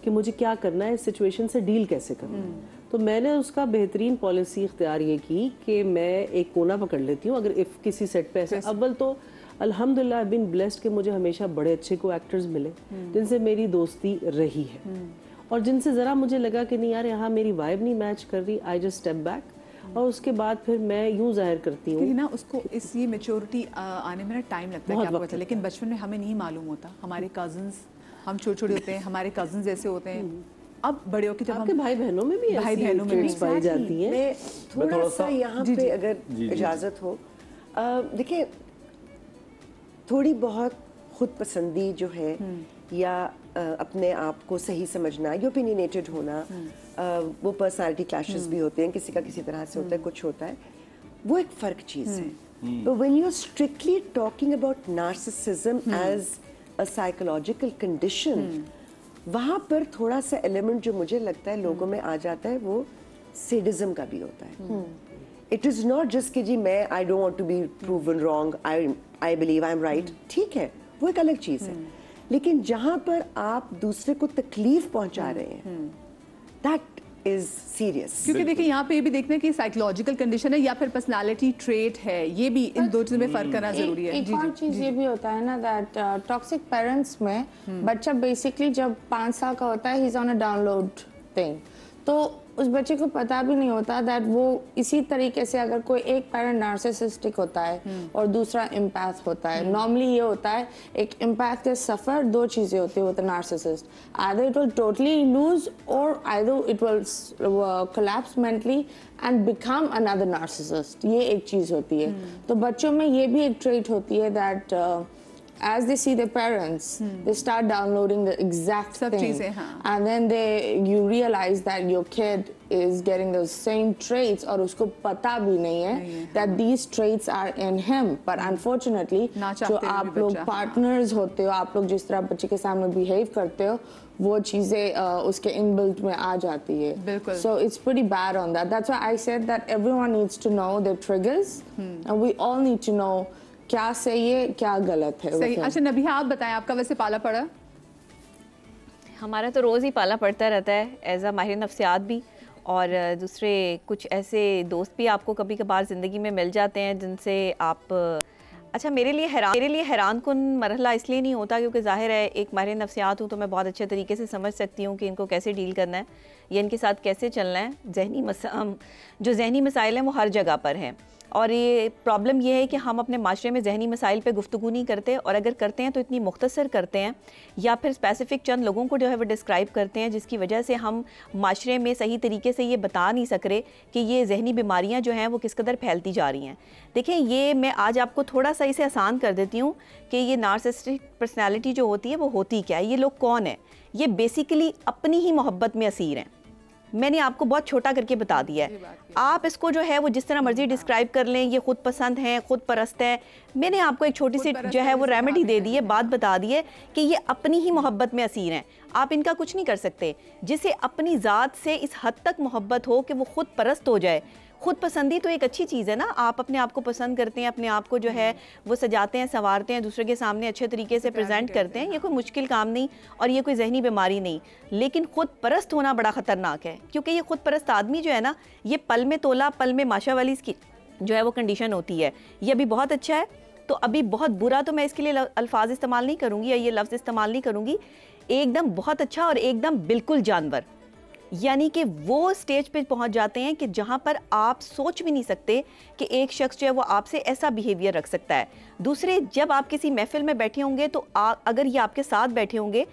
कि मुझे क्या करना है, इस सिचुएशन से डील कैसे करना है. तो मैंने उसका बेहतरीन पॉलिसी इख्तियार ये की कि मैं एक कोना पकड़ लेती हूँ. अगर इफ़ किसी सेट पे ऐसा, अव्वल तो अल्हम्दुलिल्लाह आई बीन ब्लेस्ड कि मुझे हमेशा बड़े अच्छे को एक्टर्स मिले जिनसे मेरी दोस्ती रही है और जिनसे ज़रा मुझे लगा कि नहीं यार यहाँ मेरी वाइब नहीं मैच कर रही, आई जस्ट स्टेप बैक और उसके बाद फिर मैं यूँ जाहिर करती हूँ ना उसको इस ये मेच्योरिटी आने में ना टाइम लगता है, क्या आपको पता है. लेकिन बचपन में हमें नहीं मालूम होता. हमारे कजन्स, हम छोटे होते हैं, हमारे कजन्स जैसे होते हैं. अब बड़े होके जब आपके भाई बहनों में भी पाई जाती हैं. मैं थोड़ा सा यहाँ पे अगर इजाज़त हो, देखिए थोड़ी बहुत खुद पसंदी जो है या अपने आप को सही समझना, ये ओपिनियनेटेड होना, वो पर्सनालिटी क्लैशेस भी होते हैं, किसी का किसी तरह से होता है, कुछ होता है, वो एक फ़र्क चीज़ है. But when you're strictly talking about narcissism as a psychological condition, वहाँ पर थोड़ा सा एलिमेंट जो मुझे लगता है लोगों में आ जाता है, वो सेडिज्म का भी होता है. इट इज़ नॉट जस्ट कि जी मैं I don't want to be proven wrong, I believe I am right. ठीक है, वो एक अलग चीज़ है. लेकिन जहाँ पर आप दूसरे को तकलीफ पहुँचा रहे हैं, दैट इज सीरियस. क्योंकि देखिए यहाँ पे ये भी देखना है कि साइकोलॉजिकल कंडीशन है या फिर पर्सनालिटी ट्रेट है, ये भी इन दो चीज़ों में फ़र्क करना ज़रूरी है. एक और चीज़ ये भी होता है ना दैट टॉक्सिक पेरेंट्स में बच्चा बेसिकली जब 5 साल का होता है, he is on a download thing, तो उस बच्चे को पता भी नहीं होता दैट वो इसी तरीके से अगर कोई एक पेरेंट नार्सिसिस्टिक होता है और दूसरा एम्पैथ होता है. नॉर्मली ये होता है एक एम्पैथ के सफ़र दो चीज़ें होती है with a narcissist, either it will totally lose और either it will collapse mentally and become another narcissist. ये एक चीज़ होती है. तो बच्चों में ये भी एक ट्रेट होती है that as they see their parents, they start downloading the exact thing, and then you realize that your kid is getting those same traits, और उसको पता भी नहीं है that these traits are in him. But unfortunately, जो आप लोग partners होते हो, आप लोग जिस तरह बच्चे के सामने behave करते हो, वो चीज़ें उसके इनबिल्ट में आ जाती है. So it's pretty bad on that. That's why I said that everyone needs to know their triggers, and we all need to know क्या सही है क्या गलत है. सही. अच्छा नबिहा आप बताएं, आपका वैसे पाला पड़ा? हमारा तो रोज़ ही पाला पड़ता रहता है एज अ माहिर नफ्सियात भी, और दूसरे कुछ ऐसे दोस्त भी आपको कभी कभार ज़िंदगी में मिल जाते हैं जिनसे आप अच्छा, मेरे लिए हैरान कुन मरहला इसलिए नहीं होता क्योंकि ज़ाहिर है एक माहिर नफ्सियात हूँ तो मैं बहुत अच्छे तरीके से समझ सकती हूँ कि इनको कैसे डील करना है या इनके साथ कैसे चलना है। जो जहनी मसाइल हैं वो हर जगह पर हैं और ये प्रॉब्लम ये है कि हम अपने माशरे में जहनी मसाइल पे गुफ्तगू नहीं करते और अगर करते हैं तो इतनी मुख्तसर करते हैं या फिर स्पेसिफ़िक चंद लोगों को जो है वो डिस्क्राइब करते हैं जिसकी वजह से हम माशरे में सही तरीके से ये बता नहीं सक रहे कि ये जहनी बीमारियां जो हैं वो किस कदर फैलती जा रही हैं। देखें, ये मैं आज आपको थोड़ा सा इसे आसान कर देती हूँ कि ये नार्सिसिस्टिक पर्सनैलिटी जो होती है वो होती क्या है, ये लोग कौन है। ये बेसिकली अपनी ही मोहब्बत में असीर हैं। मैंने आपको बहुत छोटा करके बता दिया है। आप इसको जो है वो जिस तरह मर्जी डिस्क्राइब कर लें, ये खुद पसंद हैं, खुद परस्त हैं। मैंने आपको एक छोटी सी जो है वो रेमेडी दे दी है, बात बता दी है कि ये अपनी ही मोहब्बत में असीर हैं। आप इनका कुछ नहीं कर सकते। जिसे अपनी ज़ात से इस हद तक मोहब्बत हो कि वो खुद परस्त हो जाए। खुद पसंदी तो एक अच्छी चीज़ है ना, आप अपने आप को पसंद करते हैं, अपने आप को जो है वो सजाते हैं, संवारते हैं, दूसरे के सामने अच्छे तरीके से प्रेजेंट करते हैं। ये कोई मुश्किल काम नहीं और ये कोई जहनी बीमारी नहीं, लेकिन खुद परस्त होना बड़ा ख़तरनाक है क्योंकि ये खुद परस्त आदमी जो है ना, ये पल में तोला पल में माशा वाली इसकी जो है वो कंडीशन होती है। ये अभी बहुत अच्छा है तो अभी बहुत बुरा तो मैं इसके लिए अल्फाज इस्तेमाल नहीं करूँगी या ये लफ्ज़ इस्तेमाल नहीं करूँगी। एकदम बहुत अच्छा और एकदम बिल्कुल जानवर, यानी कि वो स्टेज पे पहुंच जाते हैं कि जहां पर आप सोच भी नहीं सकते कि एक शख्स जो है वो आपसे ऐसा बिहेवियर रख सकता है। दूसरे, जब आप किसी महफिल में बैठे होंगे तो अगर ये आपके साथ बैठे होंगे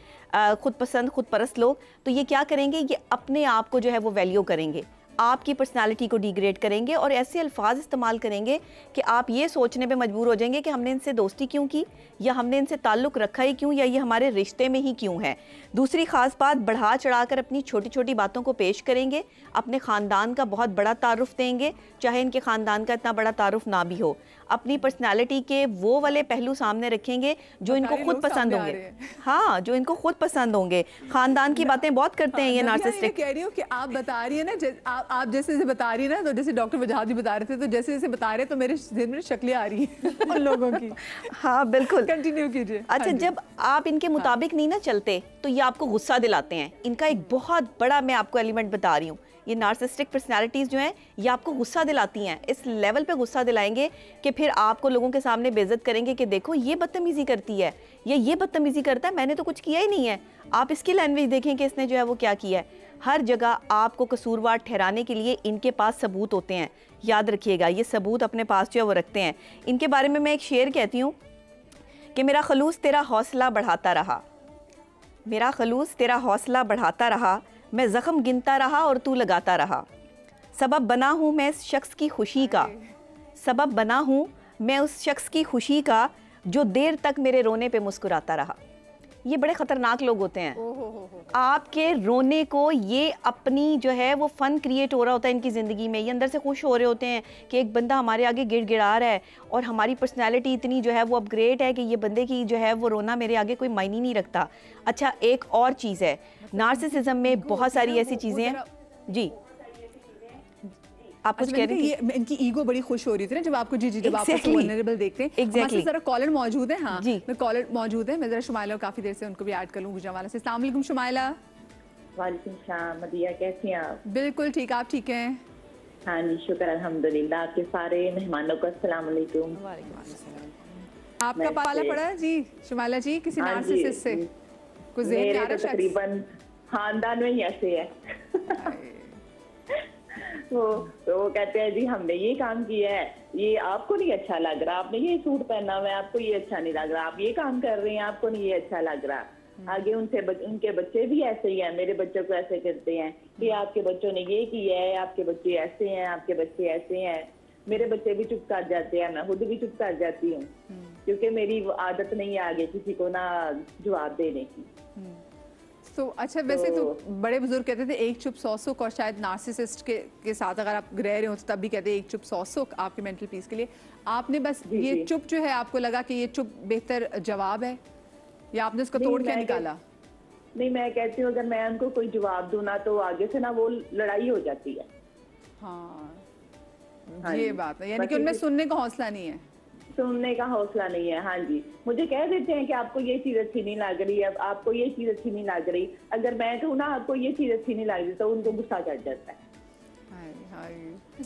खुद पसंद खुद परस्त लोग, तो ये क्या करेंगे, ये अपने आप को जो है वो वैल्यू करेंगे, आपकी पर्सनालिटी को डिग्रेड करेंगे और ऐसे अल्फाज इस्तेमाल करेंगे कि आप ये सोचने पे मजबूर हो जाएंगे कि हमने इनसे दोस्ती क्यों की या हमने इनसे ताल्लुक़ रखा ही क्यों या ये हमारे रिश्ते में ही क्यों है। दूसरी ख़ास बात, बढ़ा चढ़ाकर अपनी छोटी छोटी बातों को पेश करेंगे, अपने ख़ानदान का बहुत बड़ा तारुफ देंगे, चाहे इनके ख़ानदान का इतना बड़ा तारुफ ना भी हो। अपनी पर्सनैलिटी के वो वाले पहलू सामने रखेंगे जो इनको खुद पसंद होंगे। हाँ, जो इनको खुद पसंद होंगे। ख़ानदान की बातें बहुत करते हैं ये नार्सिसिस्टिक। कह रही हूँ कि आप बता रही है ना, आप जैसे जैसे बता रही है ना, तो जैसे डॉक्टर वजाहत भी बता रहे थे, तो जैसे जैसे बता रहे तो मेरे ज़हन में शक्लें आ रही हैं उन लोगों की। हाँ बिल्कुल, कंटिन्यू कीजिए। अच्छा, जब आप इनके मुताबिक नहीं ना चलते तो ये आपको गुस्सा दिलाते हैं। इनका एक बहुत बड़ा मैं आपको एलिमेंट बता रही हूँ, ये नार्सिसिस्टिक पर्सनालिटीज़ जो हैं ये आपको गुस्सा दिलाती हैं। इस लेवल पे गुस्सा दिलाएंगे कि फिर आपको लोगों के सामने बेइज्जत करेंगे कि देखो ये बदतमीज़ी करती है या ये बदतमीज़ी करता है, मैंने तो कुछ किया ही नहीं है। आप इसकी लैंग्वेज देखें कि इसने जो है वो क्या किया है। हर जगह आपको कसूरवार ठहराने के लिए इनके पास सबूत होते हैं। याद रखिएगा, ये सबूत अपने पास जो है वो रखते हैं। इनके बारे में मैं एक शेर कहती हूँ कि मेरा खलूस तेरा हौसला बढ़ाता रहा, मेरा खलूस तेरा हौसला बढ़ाता रहा, मैं ज़ख्म गिनता रहा और तू लगाता रहा। सबब बना हूँ मैं इस शख्स की खुशी का, सबब बना हूँ मैं उस शख्स की खुशी का जो देर तक मेरे रोने पे मुस्कुराता रहा। ये बड़े ख़तरनाक लोग होते हैं। आपके रोने को ये अपनी जो है वो फ़न क्रिएट हो रहा होता है इनकी ज़िंदगी में। ये अंदर से खुश हो रहे होते हैं कि एक बंदा हमारे आगे गिड़गिड़ा रहा है और हमारी पर्सनैलिटी इतनी जो है वो अपग्रेड है कि ये बंदे की जो है वो रोना मेरे आगे कोई मायने नहीं रखता। अच्छा, एक और चीज़ है, नार्सिसिज्म में बहुत सारी ऐसी चीज़ें हैं। जी, आप कुछ कह रही थी? इनकी ईगो बड़ी खुश हो रही थी ना जब आपको, जी जब आपको वल्नरेबल देखते हैं। Exactly. जरा कॉलर मौजूद है। हाँ जी, मैं कॉलर मौजूद है। मैं जरा शुमाइला काफ़ी देर से उनको भी ऐड कर लूँ गुजरावाला से। अस्सलाम वालेकुम शुमाइला। वालेकुम सलाम मदिया, कैसी हैं आप? बिल्कुल ठीक, आप ठीक हैं? हाँ जी, शुक्र अल्हम्दुलिल्लाह। आपके सारे मेहमानों को अस्सलाम वालेकुम। आपका पाला पड़ा है जी शुमाइला जी किसी नार्सिसिस्ट से? कुछ ज़हन में आ रहा है? तकरीबन खानदान में ही ऐसे है। वो कहते हैं जी हमने ये काम किया है, ये आपको नहीं अच्छा लग रहा, आपने ये सूट पहना हुआ है, आपको ये अच्छा नहीं लग रहा, आप ये काम कर रहे हैं, आपको नहीं ये अच्छा लग रहा। आगे उनके बच्चे भी ऐसे ही हैं, मेरे बच्चों को ऐसे करते हैं कि आपके बच्चों ने ये किया है, आपके बच्चे ऐसे हैं, आपके बच्चे ऐसे हैं। मेरे बच्चे भी चुप कर जाते हैं, मैं खुद भी चुप कर जाती हूँ क्योंकि मेरी आदत नहीं है आगे किसी को ना जवाब देने की। तो अच्छा, वैसे तो बड़े बुजुर्ग कहते थे एक चुप 100 सुख, और शायद नार्सिसिस्ट के साथ अगर आप रह रहे हो तो तब भी कहते हैं एक चुप 100 सुख आपके मेंटल पीस के लिए। आपने बस ये चुप जो है, आपको लगा कि ये चुप बेहतर जवाब है या आपने उसको तोड़ के निकाला? नहीं, मैं कहती हूँ अगर मैं उनको कोई जवाब दूँ ना तो आगे से ना वो लड़ाई हो जाती है। हाँ, ये बात है, यानी कि उनमें सुनने का हौसला नहीं है। सुनने का हौसला नहीं है। हाँ जी, मुझे कह देते हैं कि आपको ये चीज अच्छी नहीं लग रही, अब आपको ये चीज अच्छी नहीं लग रही। अगर मैं कहूँ ना आपको ये चीज अच्छी नहीं लग रही तो उनको गुस्सा चढ़ जाता है।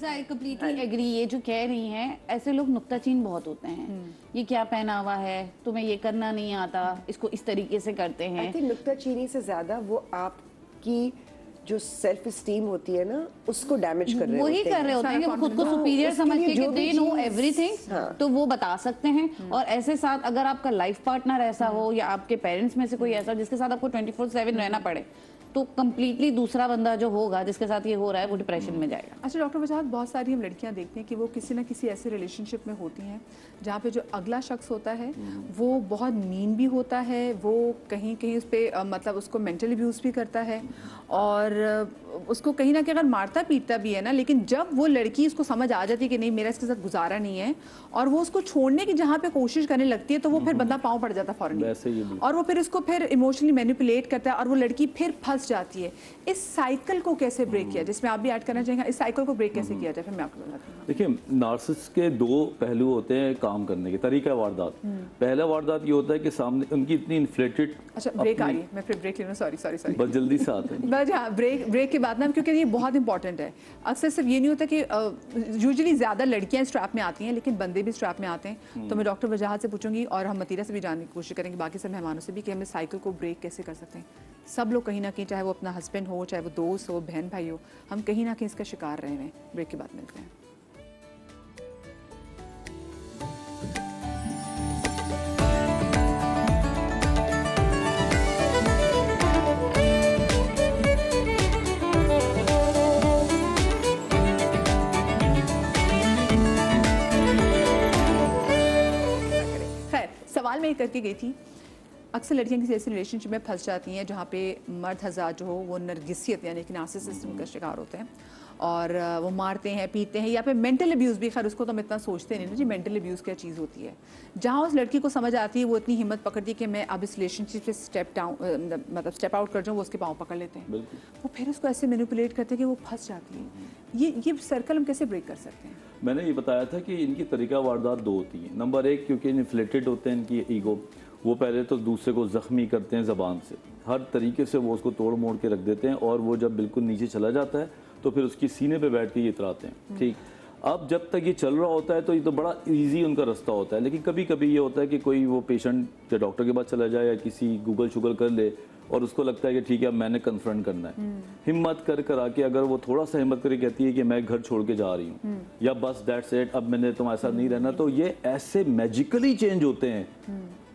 I completely agree. ये जो कह रही हैं, ऐसे लोग नुक्ताचीन बहुत होते हैं। ये क्या पहना हुआ है, तुम्हें ये करना नहीं आता, इसको इस तरीके से करते हैं। आई थिंक नुक्ताचीनी से ज्यादा वो आपकी जो सेल्फ स्टीम होती है ना, उसको डैमेज कर रहे वही होते कर रहे होते हैं कि वो खुद को सुपीरियर समझ के कि दे नो एवरीथिंग, तो वो बता सकते हैं। और ऐसे साथ अगर आपका लाइफ पार्टनर ऐसा हो या आपके पेरेंट्स में से कोई ऐसा जिसके साथ आपको 24/7 रहना पड़े, तो कम्प्लीटली दूसरा बंदा जो होगा जिसके साथ ये हो रहा है वो डिप्रेशन में जाएगा। अच्छा डॉक्टर वजाहत, बहुत सारी हम लड़कियां देखते हैं कि वो किसी ना किसी ऐसे रिलेशनशिप में होती हैं जहाँ पे जो अगला शख्स होता है वो बहुत मीन भी होता है, वो कहीं कहीं उस पर मतलब उसको मेंटल अब्यूज़ भी करता है और उसको कहीं ना कहीं अगर मारता पीटता भी है ना, लेकिन जब वो लड़की उसको समझ आ जाती है कि नहीं मेरा इसके साथ गुजारा नहीं है और वो उसको छोड़ने की जहाँ पे कोशिश करने लगती है, तो वो फिर बंदा पाँव पड़ जाता है फौरन और वो फिर उसको फिर इमोशनली मैनिपुलेट करता है और वो लड़की फिर फंस जाती है। इस साइकिल को कैसे ब्रेक किया, जिसमें आप भी ऐड करना चाहेंगे, इस साइकिल को ब्रेक कैसे किया जाए, फिर मैं आपको बताती हूँ। देखिए, नार्सिसिस्ट के दो पहलू होते हैं काम करने के, तरीका वारदात। पहला वारदात ये होता है कि सामने उनकी इतनी इन्फ्लेटेड। अच्छा ब्रेक आ रही है, मैं फिर ब्रेक ले लूँ, सॉरी बस जल्दी से आते हैं। बस हाँ, ब्रेक के बाद ना, क्योंकि ये बहुत इंपॉर्टेंट है। अक्सर सिर्फ ये नहीं होता कि यूजुअली ज़्यादा लड़कियां स्ट्रैप में आती हैं, लेकिन बंदे भी स्ट्रैप में आते हैं। तो मैं डॉक्टर वजाहत से पूछूंगी और हम मतीरा से भी जानने की कोशिश करेंगे, बाकी सब मेहमानों से भी, कि हम इस साइकिल को ब्रेक कैसे कर सकते हैं। सब लोग कहीं ना कहीं, चाहे वो अपना हस्बैंड हो, चाहे वो दोस्त हो, बहन भाई हो, हम कहीं ना कहीं इसका शिकार रहे हैं। ब्रेक के बाद मिलते हैं। सवाल मैं ये करके गई थी, अक्सर लड़कियां किसी ऐसी रिलेशनशिप में फंस जाती हैं जहाँ पे मर्द हज़ार जो हो वो नरगिसियत यानी कि नार्सिसिज्म का शिकार होते हैं और वो मारते हैं, पीते हैं, या फिर मेंटल अब्यूज़ भी। खैर उसको तो हम इतना सोचते नहीं ना जी, मेंटल अब्यूज़ क्या चीज़ होती है। जहाँ उस लड़की को समझ आती है, वो इतनी हिम्मत पकड़ती है कि मैं अब इस रिलेशनशिप से स्टेप आउट कर जाऊँ, वो उसके पाँव पकड़ लेते हैं। वो फिर उसको ऐसे मैनिपुलेट करते हैं कि वो फंस जाती है। ये सर्कल हम कैसे ब्रेक कर सकते हैं? मैंने ये बताया था कि इनकी तरीका वारदात दो होती है। नंबर एक, क्योंकि इन्फ्लेटेड होते हैं इनकी ईगो, वो पहले तो दूसरे को ज़ख्मी करते हैं ज़बान से, हर तरीके से वो उसको तोड़ मोड़ के रख देते हैं और वो जब बिल्कुल नीचे चला जाता है तो फिर उसकी सीने पे बैठ के ये इतराते हैं। ठीक, अब जब तक ये चल रहा होता है तो ये तो बड़ा इजी उनका रास्ता होता है, लेकिन कभी कभी ये होता है कि कोई वो पेशेंट या डॉक्टर के पास चला जाए या किसी गूगल शुगल कर ले और उसको लगता है कि ठीक है अब मैंने कन्फ्रंट करना है। हिम्मत कर आके अगर वो थोड़ा सा हिम्मत करके कहती है कि मैं घर छोड़ के जा रही हूँ या बस दैट्स इट, अब मैंने तुम्हारे साथ नहीं रहना, तो ये ऐसे मैजिकली चेंज होते हैं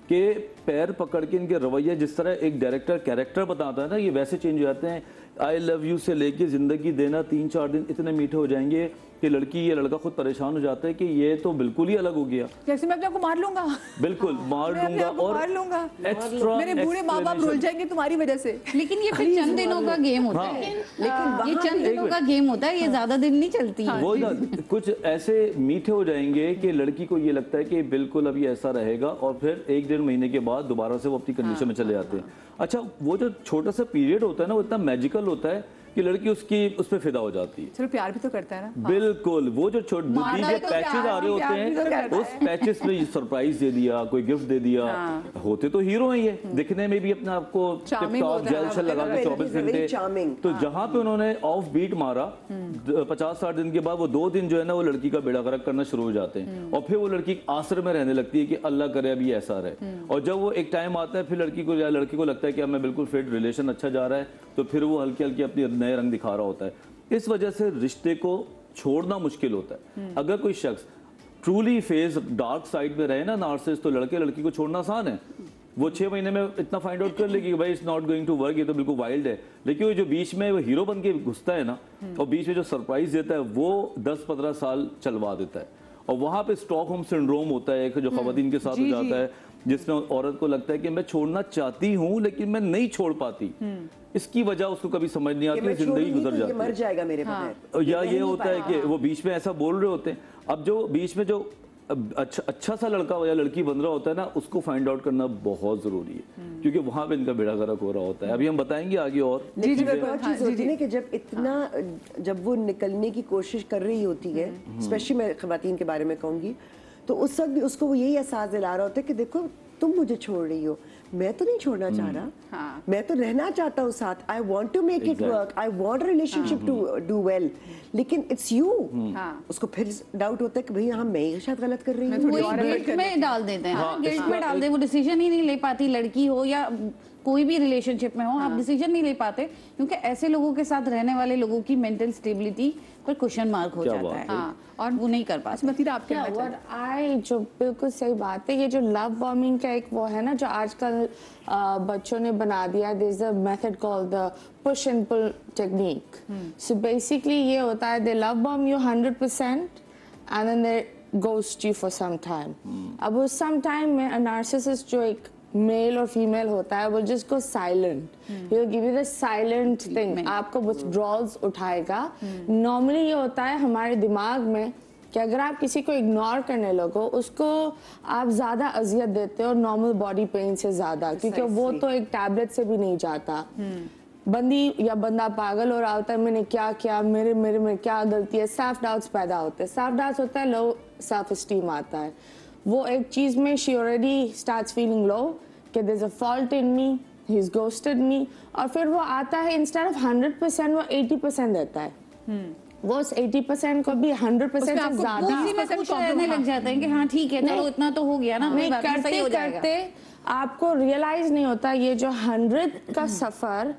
कि पैर पकड़ के इनके रवैया, जिस तरह एक डायरेक्टर कैरेक्टर बताता है ना, ये वैसे चेंज हो जाते हैं। आई लव यू से लेके ज़िंदगी देना 3-4 दिन इतने मीठे हो जाएंगे कि लड़की या लड़का खुद परेशान हो जाता है कि ये तो बिल्कुल ही अलग हो गया, जैसे मैं अपने आप को मार लूंगा। बिल्कुल मार लूंगा और एक्स्ट्रा मेरे बूढ़े माँ बाप रुल जाएंगे तुम्हारी वजह से। लेकिन ये फिर चंद दिनों का गेम होता है, लेकिन ये चंद दिनों का गेम होता है, ये ज्यादा दिन नहीं चलती है। वो ना कुछ ऐसे मीठे हो जाएंगे कि लड़की को ये लगता है कि बिल्कुल अभी ऐसा रहेगा और फिर 1-1.5 महीने के बाद दोबारा से वो अपनी कंडीशन में चले जाते हैं। अच्छा, वो जो छोटा सा पीरियड होता है ना, वो इतना मैजिकल होता है कि लड़की उस पर फिदा हो जाती है। चलो प्यार भी तो करता है ना। बिल्कुल, वो जो छोटे पैचेस आ रहे होते हैं, उस पैचेस में सरप्राइज दे दिया, कोई गिफ्ट दे दिया, होते तो हीरो हैं ये, दिखने में भी अपने आप को टिप टॉप जेल से लगा के 24 घंटे। तो जहाँ पे उन्होंने ऑफ बीट मारा 50-60 दिन के बाद, वो 2 दिन जो है ना वो लड़की का बेड़ा गर्क करना शुरू हो जाते हैं और फिर वो लड़की आश्रय में रहने लगती है कि अल्लाह करे अभी ऐसा रहे। और जब वो एक टाइम आता है फिर लड़की को लगता है कि अब मैं बिल्कुल फिट, रिलेशन अच्छा जा रहा है, तो फिर वो हल्की हल्की अपनी नए रंग दिखा रहा होता है। इस वजह से रिश्ते को छोड़ना मुश्किल होता है। अगर कोई शख्स ट्रूली फेस डार्क साइड में रहे ना नार्सिसिस्ट, तो लड़के लड़की को छोड़ना आसान है। वो 6 महीने में इतना फाइंड आउट कर ले कि भाई it's not going to work, ये तो बिल्कुल वाइल्ड है। लेकिन वो जो बीच में वो हीरो बन के घुसता है ना और बीच में जो सरप्राइज देता है, वो 10-15 साल चलवा देता है। और वहाँ पे स्टॉकहोम सिंड्रोम होता है, एक जो खवातीन के साथ हो जाता है, जिसमें औरत को लगता है कि मैं छोड़ना चाहती हूँ लेकिन मैं नहीं छोड़ पाती। इसकी वजह उसको कभी समझ नहीं आती, जिंदगी गुजर जाती है, मर जाएगा मेरे बगैर। या ये होता है कि वो बीच में ऐसा बोल रहे होते हैं। अब जो बीच में जो अच्छा सा लड़का या लड़की बन रहा होता है ना, उसको फाइंड आउट करना बहुत जरूरी है, क्योंकि वहां पे इनका बेड़ा गर्क हो रहा होता है। अभी हम बताएंगे आगे और चीज होती है कि जब वो निकलने की कोशिश कर रही होती है, स्पेशली मैं खवातीन के बारे में कहूंगी, तो उस वक्त भी उसको वो यही एहसास दिला रहा होता है कि देखो तुम मुझे छोड़ रही हो, मैं तो नहीं छोड़ना चाह रहा, हाँ। मैं तो रहना चाहता हूँ साथ, I want to make it work, I want relationship to do well, लेकिन इट्स यू। उसको फिर डाउट होता है कि भाई हाँ मैं ही शायद गलत कर रही हूँ, वही गिल्ट में डाल देते हैं, गिल्ट में डाल दे, वो डिसीजन ही नहीं ले पाती, लड़की हो या कोई भी रिलेशनशिप में हो, आप डिसीजन नहीं ले पाते क्योंकि ऐसे लोगों के साथ रहने वाले लोगों की मेंटल स्टेबिलिटी पर क्वेश्चन मार्क हो जाता है। और वो नहीं कर पाते। मतीरा, आप क्या जो बिल्कुल सही बात है, ये जो लव बॉम्बिंग का एक वो है ना जो आजकल बच्चों ने बना दिया, there is a method called the push and pull technique. So basically ये होता है they love bomb you 100% and then they ghost you for some time. अब उस सम टाइम में नार्सिसिस्ट जो एक मेल और फीमेल होता है वो just go silent, you give you the silent thing, आपको विथड्रॉल्स उठाएगा। नॉर्मली ये होता है हमारे दिमाग में कि अगर आप किसी को इग्नोर करने लगो, उसको आप ज़्यादा अजियत देते हो नॉर्मल बॉडी पेन से ज़्यादा, क्योंकि वो तो एक टैबलेट से भी नहीं जाता। बंदी या बंदा पागल हो रहा होता है, मैंने क्या किया, मेरे मेरे में क्या गलती है, सेल्फ डाउट्स पैदा होते हैं। सेल्फ डाउट्स होता है, लो सेल्फ स्टीम आता है, वो एक चीज में she already starts feeling low कि there is a fault in me, he is ghosted me, और फिर वो आता है इंस्टेड ऑफ 100% वो 80% देता है। वो उस 80% को भी 100% से ज्यादा खुश रहने लग जाते हैं कि हाँ ठीक है चलो इतना तो हो गया ना, नहीं करते करते आपको रियलाइज नहीं होता ये जो 100 का सफर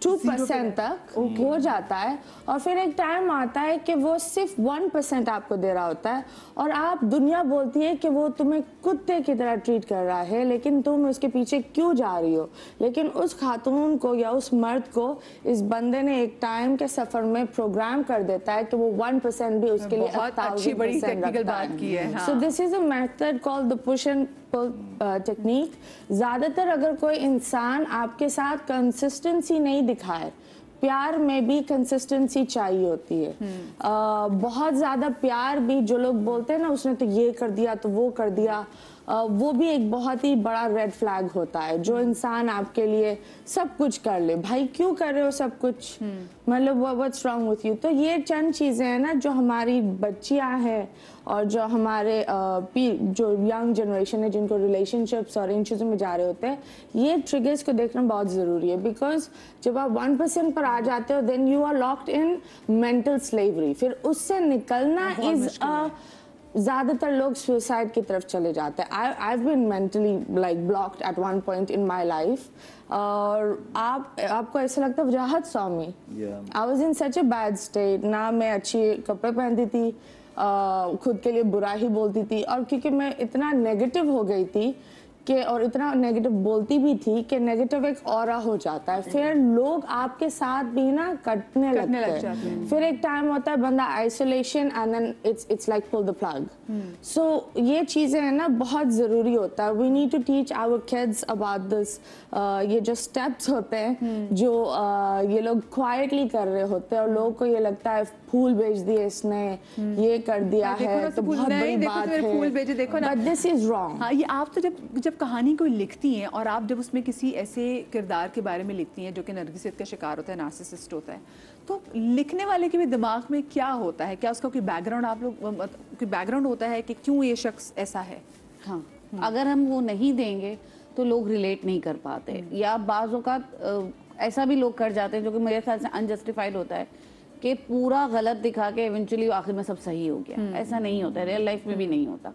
2% तक हो जाता है, और फिर एक टाइम आता है कि वो सिर्फ 1% आपको दे रहा होता है, और आप दुनिया बोलती है कि वो तुम्हें कुत्ते की तरह ट्रीट कर रहा है, लेकिन तुम उसके पीछे क्यों जा रही हो। लेकिन उस खातून को या उस मर्द को इस बंदे ने एक टाइम के सफर में प्रोग्राम कर देता है कि वो 1% भी उसके लिए 1000% रखता है। So this is a method called the push and technique. ज्यादातर अगर कोई इंसान आपके साथ कंसिस्टेंसी नहीं दिखाए, प्यार में भी कंसिस्टेंसी चाहिए होती है। बहुत ज्यादा प्यार भी जो लोग बोलते हैं ना उसने तो ये कर दिया तो वो कर दिया, वो भी एक बहुत ही बड़ा रेड फ्लैग होता है। जो इंसान आपके लिए सब कुछ कर ले, भाई क्यों कर रहे हो सब कुछ, मतलब व्हाट्स रॉन्ग विथ यू। तो ये चंद चीजें हैं ना जो हमारी बच्चियां हैं और जो हमारे जो यंग जनरेशन है जिनको रिलेशनशिप्स और इन चीज़ों में जा रहे होते हैं, ये ट्रिगर्स को देखना बहुत ज़रूरी है। बिकॉज जब आप 1% पर आ जाते हो then you are locked in mental slavery, फिर उससे निकलना इज ज़्यादातर लोग सुसाइड की तरफ चले जाते हैं। I have been mentally like blocked at one point in my life, और आपको ऐसा लगता है Rahat Swami, I was in such a bad state, ना मैं अच्छे कपड़े पहनती थी, खुद के लिए बुरा ही बोलती थी, और क्योंकि मैं इतना नेगेटिव हो गई थी कि और इतना नेगेटिव बोलती भी थी कि नेगेटिव एक ऑरा हो जाता है, फिर लोग आपके साथ भी ना कटने लगते हैं। फिर एक टाइम होता है बंदा isolation and then it's like pull the plug. So ये चीजें हैं ना बहुत जरूरी होता है। We need to teach our kids about this. ये जो स्टेप्स होते हैं जो ये लोग क्वाइटली कर रहे होते हैं और लोगों को ये लगता है फूल भेज दिए इसने, ये कर दिया है तो बहुत बड़ी बात है, फूल भेजे देखो ना, बट दिस इज रॉन्ग। हाँ, ये आप तो जब कहानी कोई लिखती हैं और आप जब उसमें किसी ऐसे किरदार के बारे में लिखती हैं जो कि नरगिसियत का शिकार होता है, नार्सिसिस्ट होता है, तो लिखने वाले के भी दिमाग में क्या होता है? क्या उसका कोई बैकग्राउंड आप लोग कोई बैकग्राउंड होता है कि क्यों ये शख्स ऐसा है? हाँ, अगर हम वो नहीं देंगे तो लोग रिलेट नहीं कर पाते, या बाज़ों का ऐसा भी लोग कर जाते हैं जो कि मेरे ख्याल से अनजस्टिफाइड होता है कि पूरा गलत दिखा के इवेंचुअली आखिर में सब सही हो गया। ऐसा नहीं होता, रियल लाइफ में भी नहीं होता।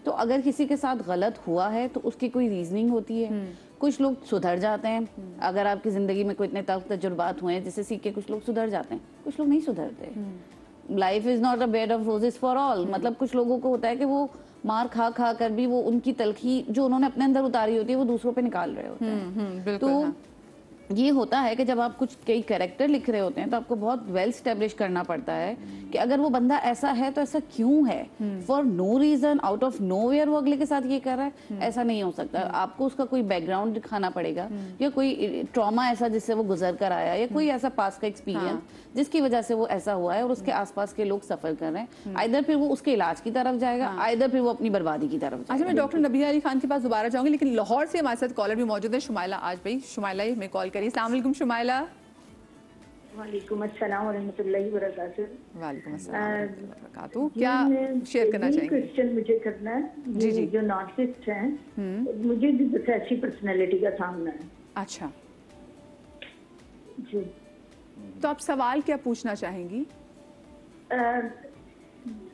तो अगर किसी के साथ गलत हुआ है तो उसकी कोई रीजनिंग होती है। कुछ लोग सुधर जाते हैं, अगर आपकी ज़िंदगी में कोई इतने तजुर्बात हुए हैं जिससे सीख के कुछ लोग सुधर जाते हैं, कुछ लोग नहीं सुधरते। Life is not a bed of roses for all. मतलब कुछ लोगों को होता है कि वो मार खा खा कर भी वो उनकी तलखी जो उन्होंने अपने अंदर उतारी होती है वो दूसरों पे निकाल रहे होते हैं। तो ये होता है कि जब आप कुछ कई कैरेक्टर लिख रहे होते हैं तो आपको बहुत वेल स्टेब्लिश करना पड़ता है कि अगर वो बंदा ऐसा है तो ऐसा क्यों है, for no reason, out of nowhere वो अगले के साथ ये कर रहा है, ऐसा नहीं हो सकता। आपको उसका कोई बैकग्राउंड दिखाना पड़ेगा, या कोई ट्रॉमा ऐसा जिससे वो गुजर कर आया, या कोई ऐसा पास का एक्सपीरियंस जिसकी वजह से वो ऐसा हुआ है और उसके आसपास के लोग सफर कर रहे हैं। आइदर फिर वो उसके इलाज की तरफ जाएगा, आइदर फिर वो अपनी बर्बादी की तरफ जाएगा। अच्छा, मैं डॉक्टर नबीहा अली खान के पास दोबारा जाऊंगी, लेकिन लाहौर से हमारे साथ कॉलर भी मौजूद है, शुमाइला आज भाई। शुमाइला में कॉल करिए। अस्सलाम वालेकुम शुमाइला। वालेकुम अस्सलाम व रहमतुल्लाहि व बरकातहू। वालेकुम अस्सलाम व रहमतुल्लाहि व बरकातहू। क्या शेयर करना चाहेंगे? क्वेश्चन मुझे करना है। जी जी। जो नार्सिसिस्ट हैं मुझे डिप्रेसिव पर्सनालिटी का सामना है। अच्छा जी, तो आप सवाल क्या पूछना चाहेंगी?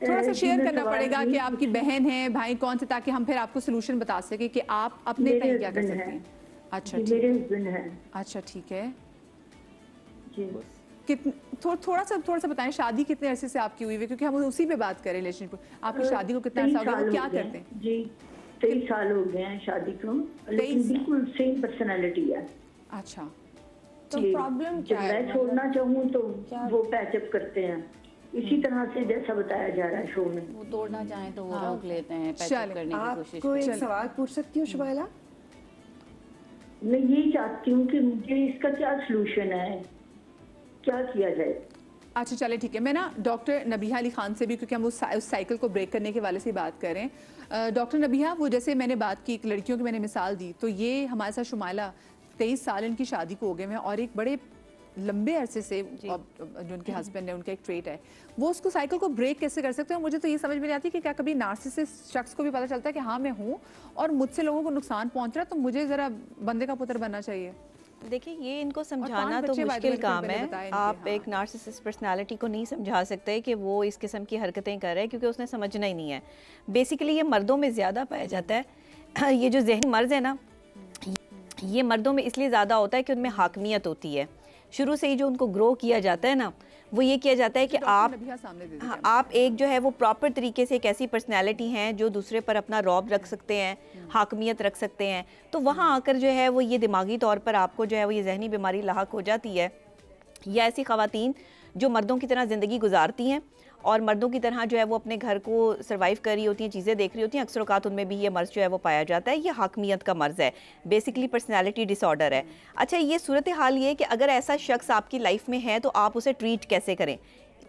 थोड़ा सा शेयर करना पड़ेगा कि आपकी बहन है, भाई कौन से, ताकि हम फिर आपको सोल्यूशन बता सके कि आप अपने लिए क्या कर सकते हैं। अच्छा ठीक मेरे हस्बैंड है। अच्छा ठीक है। जी, थोड़ा सा बताएं, शादी कितने अरसे से आपकी हुई है, क्योंकि हम उसी पे बात करें रिलेशनशिप। आपकी शादी को कितना अर्सा हो गया, वो क्या करते हैं? जी 23 साल हो गए हैं शादी को, लेकिन बिल्कुल सेम पर्सनालिटी है। अच्छा, तो प्रॉब्लम क्या है? मैं छोड़ना चाहूँ तो वो पैचअप करते हैं, इसी तरह से जैसा बताया जा रहा है शो में। वो तोड़ना चाहें तो वो रोक लेते हैं, पैचअप चलें। करने की कोशिश आपको एक सवाल पूछ सकती हूँ शुभाला? मैं यही चाहती हूँ कि मुझे इसका क्या सलूशन है, क्या किया जाए? अच्छा चले ठीक है। मैं ना डॉक्टर नबीहा अली खान से भी, क्योंकि हम उस साइकिल को ब्रेक करने के वाले से बात कर रहे हैं। डॉक्टर नबीहा, वो जैसे मैंने बात की एक लड़कियों की मैंने मिसाल दी, तो ये हमारे साथ शुमाइला 23 साल इनकी शादी को हो गए हैं और एक बड़े लंबे अरसे से जो उनके हस्बैंड है उनका एक ट्रेट है, वो उसको साइकिल को ब्रेक कैसे कर सकते हैं? मुझे तो ये समझ में नहीं आती कि क्या कभी नार्सिसिस्ट शख्स को भी पता चलता है कि हाँ मैं हूँ और मुझसे लोगों को नुकसान पहुंच रहा है, तो मुझे ज़रा बंदे का पुत्र बनना चाहिए। देखिए, ये इनको समझाना तो मुश्किल काम है। आप एक नार्सिसिस्ट पर्सनालिटी को नहीं समझा सकते कि वो इस किस्म की हरकतें कर रहे हैं, क्योंकि उसने समझना ही नहीं है। बेसिकली ये मर्दों में ज़्यादा पाया जाता है। ये जो जहनी मर्ज है ना, ये मर्दों में इसलिए ज़्यादा होता है कि उनमें हाकमियत होती है। शुरू से ही जो उनको ग्रो किया जाता है ना, वो ये किया जाता है कि आप एक जो है वो प्रॉपर तरीके से एक ऐसी पर्सनैलिटी हैं जो दूसरे पर अपना रौब रख सकते हैं, हाकमियत रख सकते हैं। तो वहाँ आकर जो है वो ये दिमागी तौर पर आपको जो है वो ये जहनी बीमारी लाहक हो जाती है। या ऐसी ख़वातीन जो मर्दों की तरह ज़िंदगी गुजारती हैं और मर्दों की तरह जो है वो अपने घर को सर्वाइव कर रही होती हैं, चीज़ें देख रही होती हैं, अक्सर औक़ात उनमें भी ये मर्ज़ जो है वो पाया जाता है। ये हाकमियत का मर्ज़ है, बेसिकली पर्सनैलिटी डिसऑर्डर है। अच्छा, ये सूरत हाल ये है कि अगर ऐसा शख्स आपकी लाइफ में है तो आप उसे ट्रीट कैसे करें?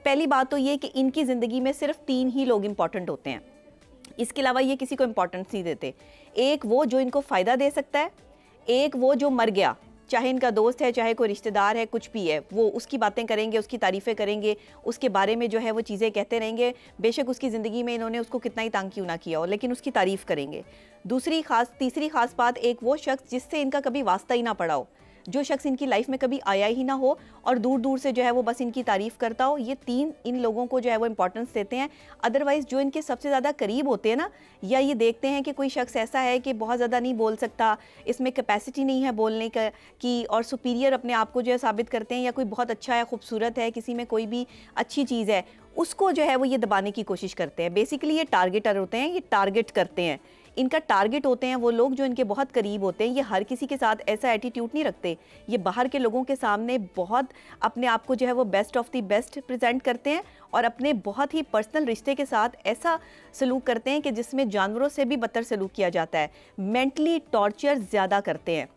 पहली बात तो ये कि इनकी ज़िंदगी में सिर्फ 3 ही लोग इंपॉर्टेंट होते हैं, इसके अलावा ये किसी को इंपॉर्टेंस नहीं देते। एक वो जो इनको फ़ायदा दे सकता है, एक वो जो मर गया, चाहे इनका दोस्त है, चाहे कोई रिश्तेदार है, कुछ भी है, वो उसकी बातें करेंगे, उसकी तारीफ़ें करेंगे, उसके बारे में जो है वो चीज़ें कहते रहेंगे। बेशक उसकी ज़िंदगी में इन्होंने उसको कितना ही तंग क्यों ना किया हो, लेकिन उसकी तारीफ़ करेंगे। तीसरी ख़ास बात, एक वो शख्स जिससे इनका कभी वास्ता ही ना पड़ा हो, जो शख्स इनकी लाइफ में कभी आया ही ना हो और दूर दूर से जो है वो बस इनकी तारीफ़ करता हो। ये 3 इन लोगों को जो है वो इंपॉर्टेंस देते हैं। अदरवाइज़ जो इनके सबसे ज़्यादा करीब होते हैं ना, या ये देखते हैं कि कोई शख्स ऐसा है कि बहुत ज़्यादा नहीं बोल सकता, इसमें कैपेसिटी नहीं है बोलने की, और सुपीरियर अपने आप को जो है साबित करते हैं, या कोई बहुत अच्छा है, खूबसूरत है, किसी में कोई भी अच्छी चीज़ है, उसको जो है वो ये दबाने की कोशिश करते हैं। बेसिकली ये टारगेटर होते हैं, ये टारगेट करते हैं। इनका टारगेट होते हैं वो लोग जो इनके बहुत करीब होते हैं। ये हर किसी के साथ ऐसा एटीट्यूड नहीं रखते, ये बाहर के लोगों के सामने बहुत अपने आप को जो है वो best of the best present करते हैं और अपने बहुत ही पर्सनल रिश्ते के साथ ऐसा सलूक करते हैं कि जिसमें जानवरों से भी बदतर सलूक किया जाता है। मेंटली टॉर्चर ज़्यादा करते हैं।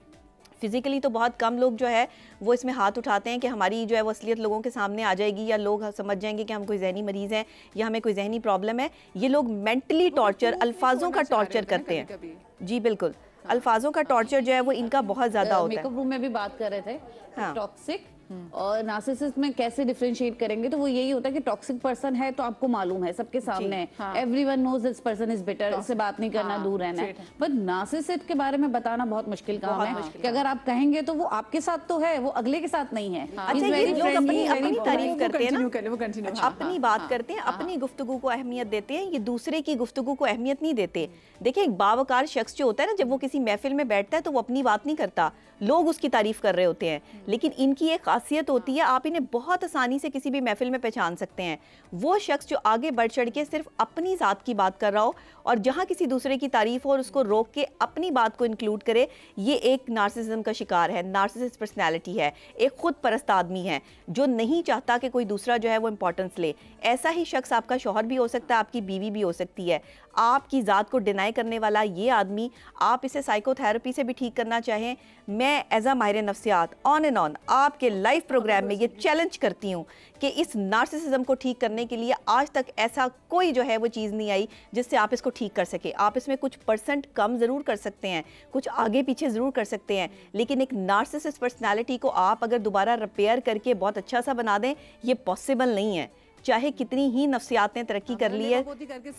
फिज़िकली तो बहुत कम लोग जो है वो इसमें हाथ उठाते हैं कि हमारी जो है वो असलियत लोगों के सामने आ जाएगी, या लोग समझ जाएंगे कि हम कोई जहनी मरीज़ हैं या हमें कोई जहनी प्रॉब्लम है। ये लोग मेंटली टॉर्चर, अल्फाजों का टॉर्चर करते हैं। जी बिल्कुल, अल्फाजों का टॉर्चर जो है वो इनका बहुत ज़्यादा होता है। मेकअप रूम में भी बात कर रहे थे, हाँ। टॉक्सिक और नार्सिसिस्ट में कैसे डिफरेंशिएट करेंगे, तो वो यही होता है कि टॉक्सिक पर्सन है तो आपको मालूम है, सबके सामने है, everyone knows this person is bitter, इससे बात नहीं करना, दूर रहना है। बट नार्सिसिस्ट के बारे में बताना बहुत मुश्किल काम है कि अगर आप कहेंगे तो वो आपके साथ तो है, वो अगले के साथ नहीं है। अच्छा, ये लोग अपनी तारीफ करते हैं ना, अपनी बात करते हैं, अपनी गुफ्तगू को अहमियत देते हैं, ये दूसरे की गुफ्तगू को अहमियत नहीं देते। देखिए, एक बावकार शख्स जो होता है ना, जब वो किसी महफिल में बैठता है तो वो अपनी बात नहीं करता, लोग उसकी तारीफ कर रहे होते हैं। लेकिन इनकी एक खासियत होती है, आप इन्हें बहुत आसानी से किसी भी महफिल में पहचान सकते हैं। वो शख्स जो आगे बढ़ चढ़ के सिर्फ अपनी ज़ात की बात कर रहा हो और जहाँ किसी दूसरे की तारीफ हो और उसको रोक के अपनी बात को इंक्लूड करे, ये एक नार्सिसिज्म का शिकार है, नार्सिसिस्ट पर्सनैलिटी है, एक खुद परस्त आदमी है जो नहीं चाहता कि कोई दूसरा जो है वो इंपॉर्टेंस ले। ऐसा ही शख्स आपका शौहर भी हो सकता है, आपकी बीवी भी हो सकती है। आपकी ज़ात को डिनाई करने वाला ये आदमी, आप इसे साइकोथेरेपी से भी ठीक करना चाहें, मैं एज अ माहिर नफ्सियात ऑन एंड ऑन आपके लाइव प्रोग्राम में ये चैलेंज करती हूँ कि इस नार्सिसिज्म को ठीक करने के लिए आज तक ऐसा कोई जो है वो चीज़ नहीं आई जिससे आप इसको ठीक कर सके। आप इसमें कुछ % कम ज़रूर कर सकते हैं, कुछ आगे पीछे ज़रूर कर सकते हैं, लेकिन एक नार्सिसिस्ट पर्सनैलिटी को आप अगर दोबारा रिपेयर करके बहुत अच्छा सा बना दें, ये पॉसिबल नहीं है। चाहे कितनी ही नफ्सियात ने तरक्की कर ली है,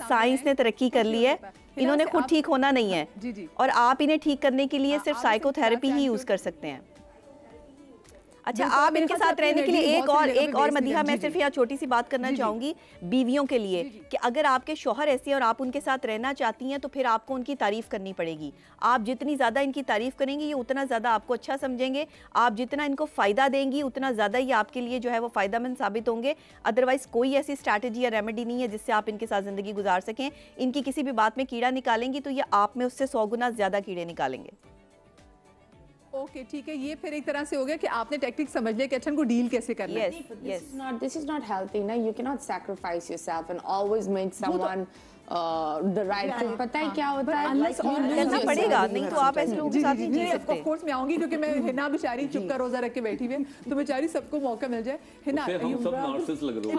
साइंस ने तरक्की कर ली है, इन्होंने खुद ठीक होना नहीं है। और आप इन्हें ठीक करने के लिए सिर्फ साइकोथेरेपी ही यूज़ कर सकते हैं। अच्छा, आप इनके साथ रहने के लिए एक और मदीहा, मैं सिर्फ यहाँ छोटी सी बात करना चाहूँगी बीवियों के लिए कि अगर आपके शौहर ऐसे हैं और आप उनके साथ रहना चाहती हैं तो फिर आपको उनकी तारीफ़ करनी पड़ेगी। आप जितनी ज़्यादा इनकी तारीफ़ करेंगी ये उतना ज़्यादा आपको अच्छा समझेंगे। आप जितना इनको फ़ायदा देंगी उतना ज़्यादा ये आपके लिए जो है वो फ़ायदेमंद साबित होंगे। अदरवाइज़ कोई ऐसी स्ट्रैटेजी या रेमेडी नहीं है जिससे आप इनके साथ ज़िंदगी गुजार सकें। इनकी किसी भी बात में कीड़ा निकालेंगी तो ये आप में उससे 100 गुना ज़्यादा कीड़े निकालेंगे। ओके, ठीक है, ये फिर एक तरह से हो गया कि आपने टेक्निक समझ लिया कि अच्छा इनको डील कैसे करना है। This is not healthy ना, you cannot sacrifice yourself and always make someone the right thing। पता है क्या होता है, करना पड़ेगा, नहीं तो आप ऐसे लोगों के साथ नहीं जी सकते। ऑफ कोर्स मैं आऊंगी क्योंकि मैं हिना बेचारी चुप का रोजा रख के बैठी हुई है, तो बेचारी सबको मौका मिल जाए। हिना हम सब नार्सिसिस्ट लग रहे हो।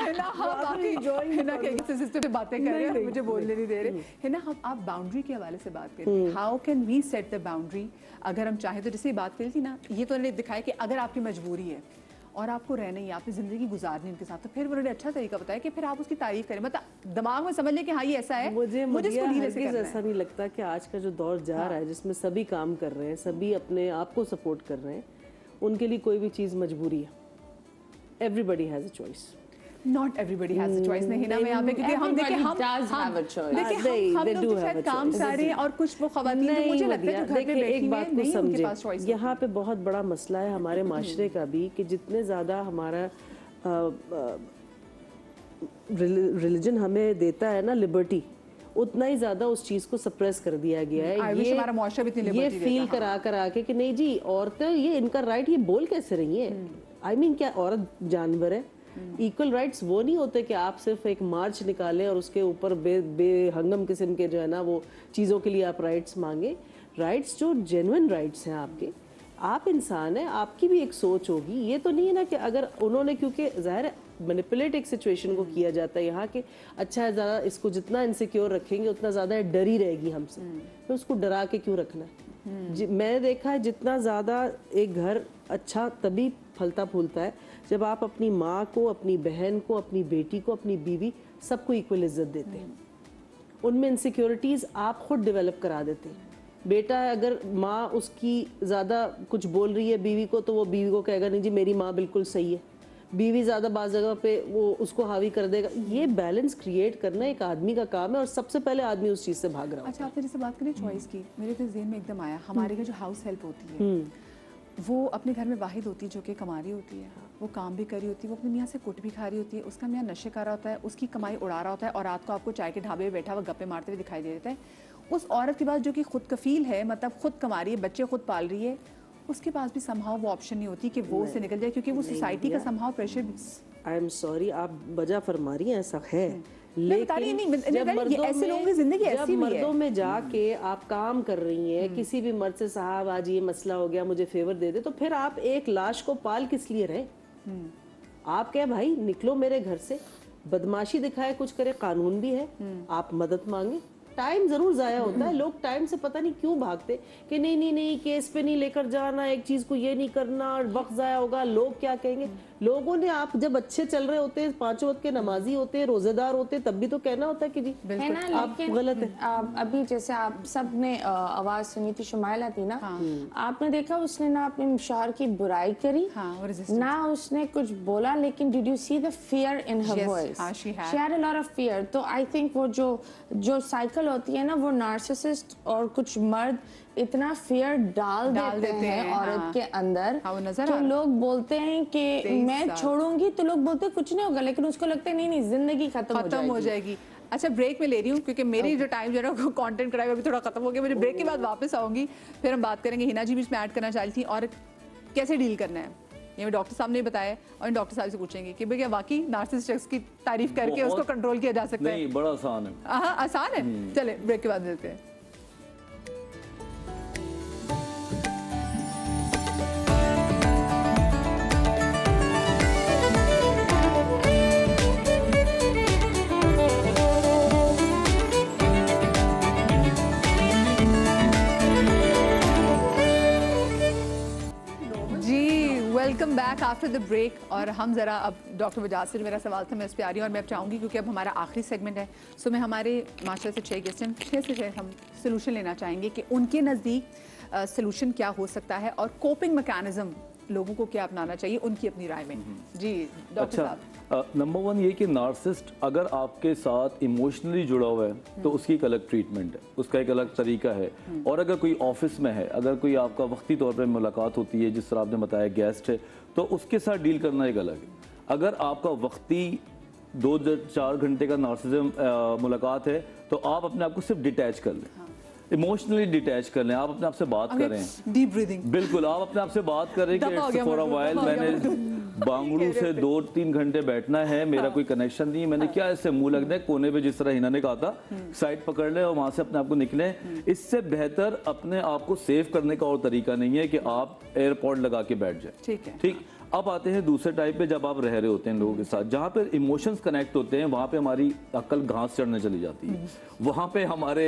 हिना बाकी हिना के नार्सिसिस्ट पे बातें कर रहे हैं, मुझे बोलने नहीं दे रहे। हिना, हम आप बाउंड्री के हवाले से बात करें, how can we set the boundary अगर हम चाहें तो। जैसे बात करी थी ना, ये तो उन्होंने दिखाया कि अगर आपकी मजबूरी है और आपको रहना ही, आपकी ज़िंदगी गुजारनी उनके साथ, तो फिर उन्होंने अच्छा तरीका बताया कि फिर आप उसकी तारीफ करें, मतलब दिमाग में समझ लें कि हाँ ये ऐसा है। मुझे ऐसा नहीं लगता कि आज का जो दौर जा रहा है जिसमें सभी काम कर रहे हैं, सभी अपने आप को सपोर्ट कर रहे हैं, उनके लिए कोई भी चीज़ मजबूरी है। Everybody has a choice. Not everybody has a choice नहीं ना, मैं यहाँ पे क्योंकि हम देखिए हम लोग शायद काम कर रहे हैं और कुछ वो ख़वातीन मुझे लगता है जो घर में बैठी हैं नहीं उनके पास चॉइस। यहाँ पे बहुत बड़ा मसला है हमारे माशरे का भी कि जितने ज़्यादा हमारा रिलीजन हमें देता है ना लिबर्टी, उतना ही ज़्यादा उस चीज़ को सप्रेस कर दिया गया है। ये फील करा के कि नहीं जी औरतें ये इनका राइट, ये बोल कैसे रही है। आई मीन क्या औरत जानवर है? इक्वल राइट्स वो नहीं होते कि आप सिर्फ एक मार्च निकालें और उसके ऊपर बेहंगम किस्म के जो है ना वो चीज़ों के लिए आप राइट्स मांगे। राइट्स जो जेन्युइन राइट्स हैं आपके, आप इंसान हैं, आपकी भी एक सोच होगी। ये तो नहीं है ना कि अगर उन्होंने, क्योंकि ज़ाहिर है मैनिपुलेट एक सिचुएशन को किया जाता है यहाँ के, अच्छा है ज़्यादा इसको जितना इनसिक्योर रखेंगे उतना ज़्यादा डरी रहेगी हमसे, तो उसको डरा के क्यों रखना है। मैंने देखा है जितना ज़्यादा एक घर अच्छा तभी फलता फूलता है जब आप अपनी माँ को, अपनी बहन को, अपनी बेटी को, अपनी बीवी, सबको इक्वल इज्जत देते हैं। उनमें इनसिक्योरिटीज़ आप खुद डेवलप करा देते हैं। बेटा है, अगर माँ उसकी ज़्यादा कुछ बोल रही है बीवी को, तो वो बीवी को कहेगा नहीं जी मेरी माँ बिल्कुल सही है। बीवी ज़्यादा बाज़ जगह पे वो उसको हावी कर देगा। ये बैलेंस क्रिएट करना एक आदमी का काम है और सबसे पहले आदमी उस चीज़ से भाग रहा है। अच्छा, आपने जैसे बात करी चॉइस की, मेरे तो ज़हन में एकदम आया, हमारे घर जो हाउस हेल्प होती है वो अपने घर में वाहिद होती है जो कि कमा रही होती है, वो काम भी कर रही होती है, वो अपने मियाँ से कुट भी खा रही होती है, उसका मियाँ नशे कर रहा होता है, उसकी कमाई उड़ा रहा होता है और रात को आपको चाय के ढाबे में बैठा हुआ गप्पे मारते हुए दिखाई दे देता है। उस औरत के पास जो कि खुद कफील है, मतलब खुद कमा रही है, बच्चे खुद पाल रही है, उसके पास भी समहाउ वो ऑप्शन नहीं होती कि वो उससे निकल जाए, क्योंकि वो सोसाइटी का somehow pressure. I am sorry, आप बजा फरमा रही हैं, ऐसा है, लेकिन जब मर्दों में जाके आप काम कर रही हैं, किसी भी मर्द से साहब आज ये मसला हो गया मुझे फेवर दे दे, तो फिर आप एक लाश को पाल किस लिए रहे। आप क्या भाई निकलो मेरे घर से, बदमाशी दिखाए, कुछ करे, कानून भी है, आप मदद मांगे। टाइम जरूर जाया होता है, लोग टाइम से पता नहीं क्यों भागते कि नहीं नहीं नहीं केस पे नहीं लेकर जाना, एक चीज को ये नहीं करना, वक्त जाया होगा, लोग क्या कहेंगे। लोगों ने, आप जब अच्छे चल रहे होते हैं, 5 वक्त के नमाजी होते हैं, रोजेदार होते हैं, तब भी तो कहना होता है कि जी है ना, आप गलत है। अभी जैसे आप सब ने आवाज सुनी थी, शुमाइला थी ना, आपने देखा उसने ना अपने शौहर की बुराई करी, ना उसने कुछ बोला, लेकिन did you see the fear in her voice, she had a lot of fear. तो आई थिंक वो जो साइकिल होती है ना, वो नार्सिसिस्ट और कुछ मर्द इतना फियर डाल देते हैं औरत के अंदर, तो लोग बोलते हैं कि मैं छोड़ूंगी, तो लोग बोलते हैं कुछ नहीं होगा, लेकिन उसको लगता है नहीं नहीं जिंदगी खत्म हो जाएगी। अच्छा, ब्रेक में ले रही हूँ क्योंकि मेरी जो टाइम जो है ना कंटेंट कराएगा अभी थोड़ा खत्म हो गया। मुझे ब्रेक के बाद वापस आऊंगी, फिर हम बात करेंगे। हिना जी भी इसमें ऐड करना चाह रही थी और कैसे डील करना है, ये डॉक्टर साहब ने बताया, और डॉक्टर साहब से पूछेंगे कि भैया वाकई नार्सिसिस्ट शख्स की तारीफ करके उसको कंट्रोल किया जा सकता है। नहीं, बड़ा आसान है। हाँ, आसान है। चले ब्रेक के बाद मिलते हैं। Back after the break. और हम ज़रा अब डॉक्टर वजाज से मेरा सवाल था, मैं उस पर आ रही हूँ और मैं अब चाहूँगी क्योंकि अब हमारा आखिरी सेगमेंट है, सो मैं हमारे मास्टर से 6 गेस्ट हैं, 6 से 6 हम सोल्यूशन लेना चाहेंगे कि उनके नज़दीक सोल्यूशन क्या हो सकता है और कोपिंग मैकेनिज्म लोगों को क्या अपनाना चाहिए उनकी अपनी राय में। जी डॉक्टर साहब। नंबर 1 ये कि नार्सिसिस्ट अगर आपके साथ इमोशनली जुड़ा हुआ है तो उसकी एक अलग ट्रीटमेंट है, उसका एक अलग तरीका है। और अगर कोई ऑफिस में है, अगर कोई आपका वक्ती तौर पर मुलाकात होती है, जिस तरह आपने बताया गेस्ट है, तो उसके साथ डील करना एक अलग है। अगर आपका वक्ती 2-4 घंटे का नार्सिसिज्म मुलाकात है तो आप अपने आप को सिर्फ डिटैच कर लें, इमोशनली डिटैच कर लें, आप अपने आप से बात करें, डीप ब्रीदिंग, बिल्कुल आप अपने आप से बात करें कि फॉर अ वाइल मैंने बांगड़ू से 2-3 घंटे बैठना है, मेरा कोई कनेक्शन नहीं है, मैंने क्या इससे मुंह लगना है कोने पे, जिस तरह हिना ने कहा था, साइड पकड़ ले और वहां से अपने आप को निकले। इससे बेहतर अपने आप को सेव करने का और तरीका नहीं है कि आप एयरपोर्ट लगा के बैठ जाए। ठीक है, ठीक। अब आते हैं दूसरे टाइप पे, जब आप रह रहे होते हैं लोगों के साथ, जहाँ पे इमोशंस कनेक्ट होते हैं, वहाँ पे हमारी अकल घास चढ़ने चली जाती है, वहाँ पे हमारे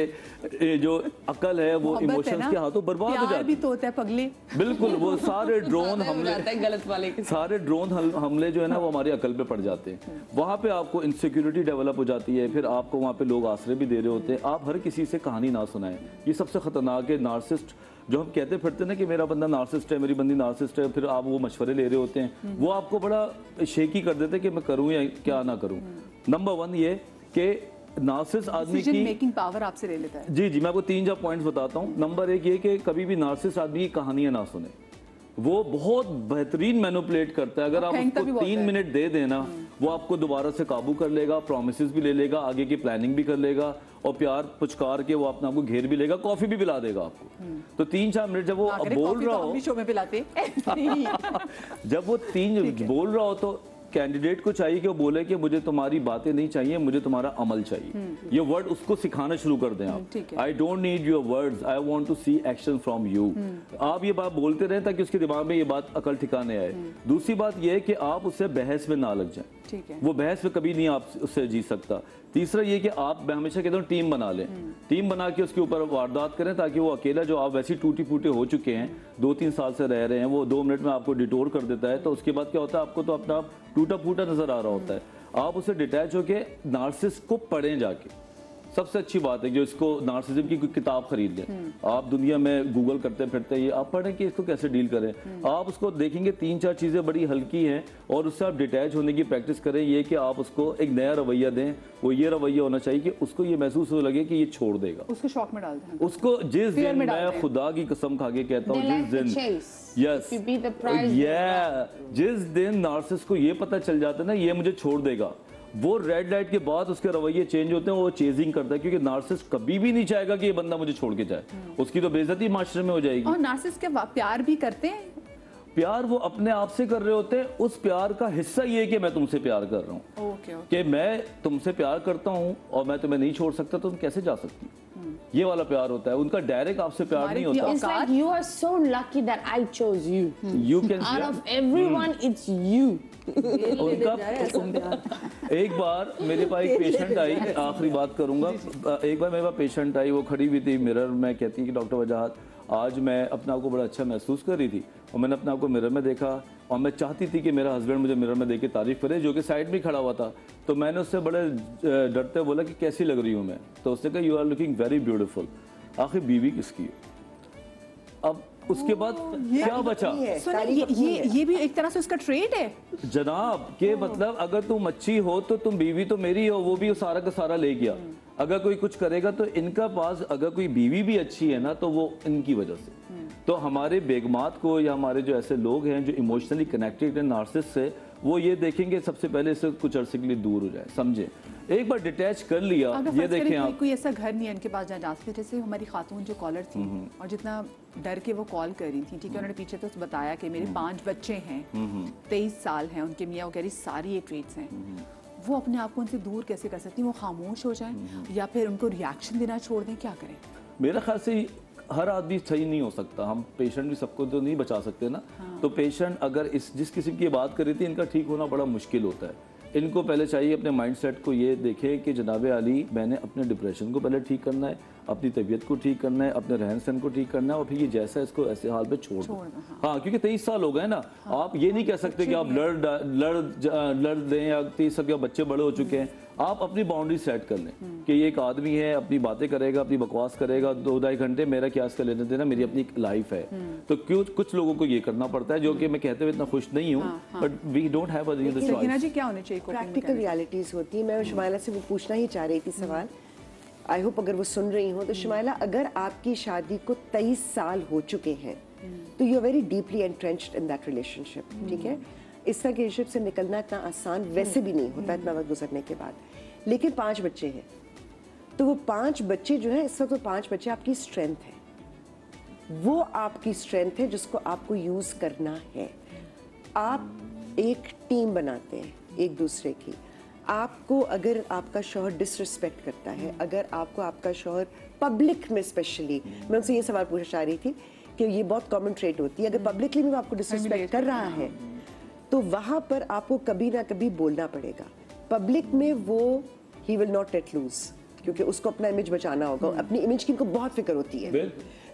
जो अकल है वो इमोशंस के हाथों बर्बाद हो जाती है। तो होता है पगले, बिल्कुल, वो सारे ड्रोन हमले, गलत वाले के सारे ड्रोन हमले जो है ना वो हमारी अकल पे पड़ जाते हैं। वहाँ पे आपको इनसिक्योरिटी डेवलप हो जाती है, फिर आपको वहाँ पे लोग आश्रय भी दे रहे होते हैं। आप हर किसी से कहानी ना सुनाएं, ये सबसे खतरनाक है। नार्सिसिस्ट जो हम कहते फिरते ना कि मेरा बंदा नार्सिसिस्ट है, मेरी बंदी नार्सिसिस्ट है, फिर आप वो मशवरे ले रहे होते हैं, वो आपको बड़ा शेकी कर देते हैं कि मैं करूं या क्या ना करूं। नंबर 1 ये कि नार्सिसिस्ट आदमी की मेकिंग पावर आपसे ले लेता है। जी, मैं आपको 3 पॉइंट्स बताता हूं। नंबर 1 ये कि कभी भी नार्सिसिस्ट आदमी की कहानियां ना सुने, वो बहुत बेहतरीन मैनिपुलेट करता है। अगर आप उसको 3 मिनट दे देना, वो आपको दोबारा से काबू कर लेगा, प्रोमिसेस भी ले लेगा, आगे की प्लानिंग भी कर लेगा और प्यार पुचकार के वो अपने आपको घेर भी लेगा, कॉफी भी पिला देगा आपको। तो 3-4 मिनट जब वो बोल रहा हो, शो में पिलाते जब वो 3 बोल रहा हो तो कैंडिडेट को चाहिए कि वो बोले कि मुझे तुम्हारी बातें नहीं चाहिए, मुझे तुम्हारा अमल चाहिए। ये वर्ड उसको सिखाना शुरू कर दें आप। I don't need your words, I want to see action from you. आप ये बात बोलते रहें ताकि उसके दिमाग में ये बात अकल ठिकाने आए। दूसरी बात ये है कि आप उससे बहस में ना लग जाए, वो बहस में कभी नहीं आप उससे जीत सकता। तीसरा ये कि आप, मैं हमेशा कहता हूँ, टीम बना लें, टीम बना के उसके ऊपर वारदात करें, ताकि वो अकेला, जो आप वैसे टूटी फूटे हो चुके हैं, 2-3 साल से रह रहे हैं, वो 2 मिनट में आपको डिटोर कर देता है। तो उसके बाद क्या होता है, आपको तो अपना टूटा फूटा नजर आ रहा होता है। आप उसे डिटैच होके नार्सिसिस्ट को पढ़ें जाके। सबसे अच्छी बात है जो इसको नार्सिसिज्म की कोई किताब खरीद लें। आप दुनिया में गूगल करते फिरते ये आप पढ़ें कि इसको कैसे डील करें। आप उसको देखेंगे 3-4 चीज़ें बड़ी हल्की हैं और उससे आप डिटैच होने की प्रैक्टिस करें। ये कि आप उसको एक नया रवैया दें, वो ये रवैया होना चाहिए कि उसको ये महसूस हो लगे कि ये छोड़ देगा, उसको शॉक में डाल दें। उसको जिस दिन, मैं खुदा की कसम खा के कहता हूँ, जिस दिन जिस दिन नार्सिसिस्ट को ये पता चल जाता है ना ये मुझे छोड़ देगा, वो रेड लाइट के बाद उसके रवैये चेंज होते हैं, वो चेजिंग करता है। क्योंकि नार्सिसिस्ट कभी भी नहीं चाहेगा कि ये बंदा मुझे छोड़ के जाए, उसकी तो बेइज्जती माशरे में हो जाएगी। और नार्सिसिस्ट के प्यार भी करते हैं, प्यार वो अपने आप से कर रहे होते हैं। उस प्यार का हिस्सा ये कि मैं तुमसे प्यार कर रहा हूँ, कि मैं तुमसे प्यार करता हूँ और मैं तुम्हें नहीं छोड़ सकता, तो तुम कैसे जा सकती, ये वाला प्यार होता है उनका। डायरेक्ट आपसे प्यार नहीं होता। It's like you are so lucky that I chose you. You can out of everyone, it's you. उनका एक बार मेरे पास एक पेशेंट आई, आखिरी बात करूंगा। एक बार मेरे पास पेशेंट आई, वो खड़ी हुई थी मिरर में, कहती कि डॉक्टर वजाहत, आज मैं अपने आप को बड़ा अच्छा महसूस कर रही थी और मैंने अपने आप को मिरर में देखा और मैं चाहती थी कि मेरा हस्बैंड मुझे मिरर में देख के तारीफ करे, जो कि साइड में खड़ा हुआ था। तो मैंने उससे बड़े डरते बोला कि कैसी लग रही हूँ मैं, तो उसने कहा you are looking very beautiful. आखिर बीवी किसकी है? अब उसके बाद क्या बचा? ये भी एक तरह से उसका ट्रेड है जनाब, के मतलब अगर तुम अच्छी हो तो तुम बीवी तो मेरी हो, वो भी सारा का सारा ले गया। अगर कोई कुछ करेगा तो इनका पास, अगर कोई बीवी भी अच्छी है ना तो वो इनकी वजह से। तो हमारे बेगमात को या हमारे जो ऐसे लोग हैं जो इमोशनली कनेक्टेड हैं नार्सिसिस्ट से, वो ये देखेंगे सबसे पहले इससे कुछ अरसे के लिए दूर हो जाए। समझे, एक बार डिटैच कर लिया। ये देखें आप, कोई ऐसा घर नहीं है इनके पास जहाँ जा सकते। जैसे हमारी खातून जो कॉलर थी और जितना डर के वो कॉल कर रही थी, ठीक है, उन्होंने पीछे तो बताया कि मेरे 5 बच्चे हैं, 23 साल हैं उनके, मियाँ वो कह रही सारी ये ट्रेट्स हैं। वो अपने आप को उनसे दूर कैसे कर सकती हैं? वो खामोश हो जाएं या फिर उनको रिएक्शन देना छोड़ दें, क्या करें? मेरा ख्याल से हर आदमी सही नहीं हो सकता, हम पेशेंट भी सबको तो नहीं बचा सकते ना। तो पेशेंट अगर जिस किस्म की बात कर रही थी, इनका ठीक होना बड़ा मुश्किल होता है। इनको पहले चाहिए अपने माइंडसेट को ये देखे कि जनाब आली, मैंने अपने डिप्रेशन को पहले ठीक करना है, अपनी तबीयत को ठीक करना है, अपने रहन सहन को ठीक करना है, और फिर ये जैसा इसको ऐसे हाल पे छोड़ दो। हाँ, क्योंकि 23 साल हो गए ना, आप ये नहीं कह सकते कि आप लड़ दें, या 23 साल के बच्चे बड़े हो चुके हैं। आप अपनी बाउंड्री सेट कर लें कि ये एक आदमी है, अपनी बातें करेगा, अपनी बकवास करेगा, 2-2.5 घंटे, मेरा क्या इसका लेने देना, मेरी अपनी लाइफ है। तो क्यों कुछ लोगों को ये करना पड़ता है, जो कि मैं कहते हुए इतना खुश नहीं हूँ, but we don't have a choice. जी क्या होना चाहिए? प्रैक्टिकल रियलिटीज होती है। मैं शुमाइला से वो पूछना ही चाह रही थी सवाल, आई होप अगर वो सुन रही हो तो। शुमाइला, अगर आपकी शादी को 23 साल हो चुके हैं तो you are very deeply entrenched in that relationship, ठीक है? इस तरह के रिलेशनशिप से निकलना इतना आसान वैसे भी नहीं होता इतना वक्त गुजरने के बाद। लेकिन 5 बच्चे हैं, तो वो 5 बच्चे जो है, इस वक्त वो 5 बच्चे आपकी स्ट्रेंथ है, वो आपकी स्ट्रेंथ है जिसको आपको यूज करना है। आप एक टीम बनाते हैं एक दूसरे की। आपको अगर आपका शौहर डिसरिस्पेक्ट करता है, अगर आपको आपका शौहर पब्लिक में स्पेशली, मैं उनसे ये सवाल पूछना चाह रही थी कि ये बहुत कॉमन ट्रेट होती है, अगर पब्लिकली में वो आपको डिसरिस्पेक्ट कर रहा है तो वहां पर आपको कभी ना कभी बोलना पड़ेगा। पब्लिक में वो he will not let lose, क्योंकि उसको अपना इमेज बचाना होगा, अपनी इमेज की इनको बहुत फिक्र होती है।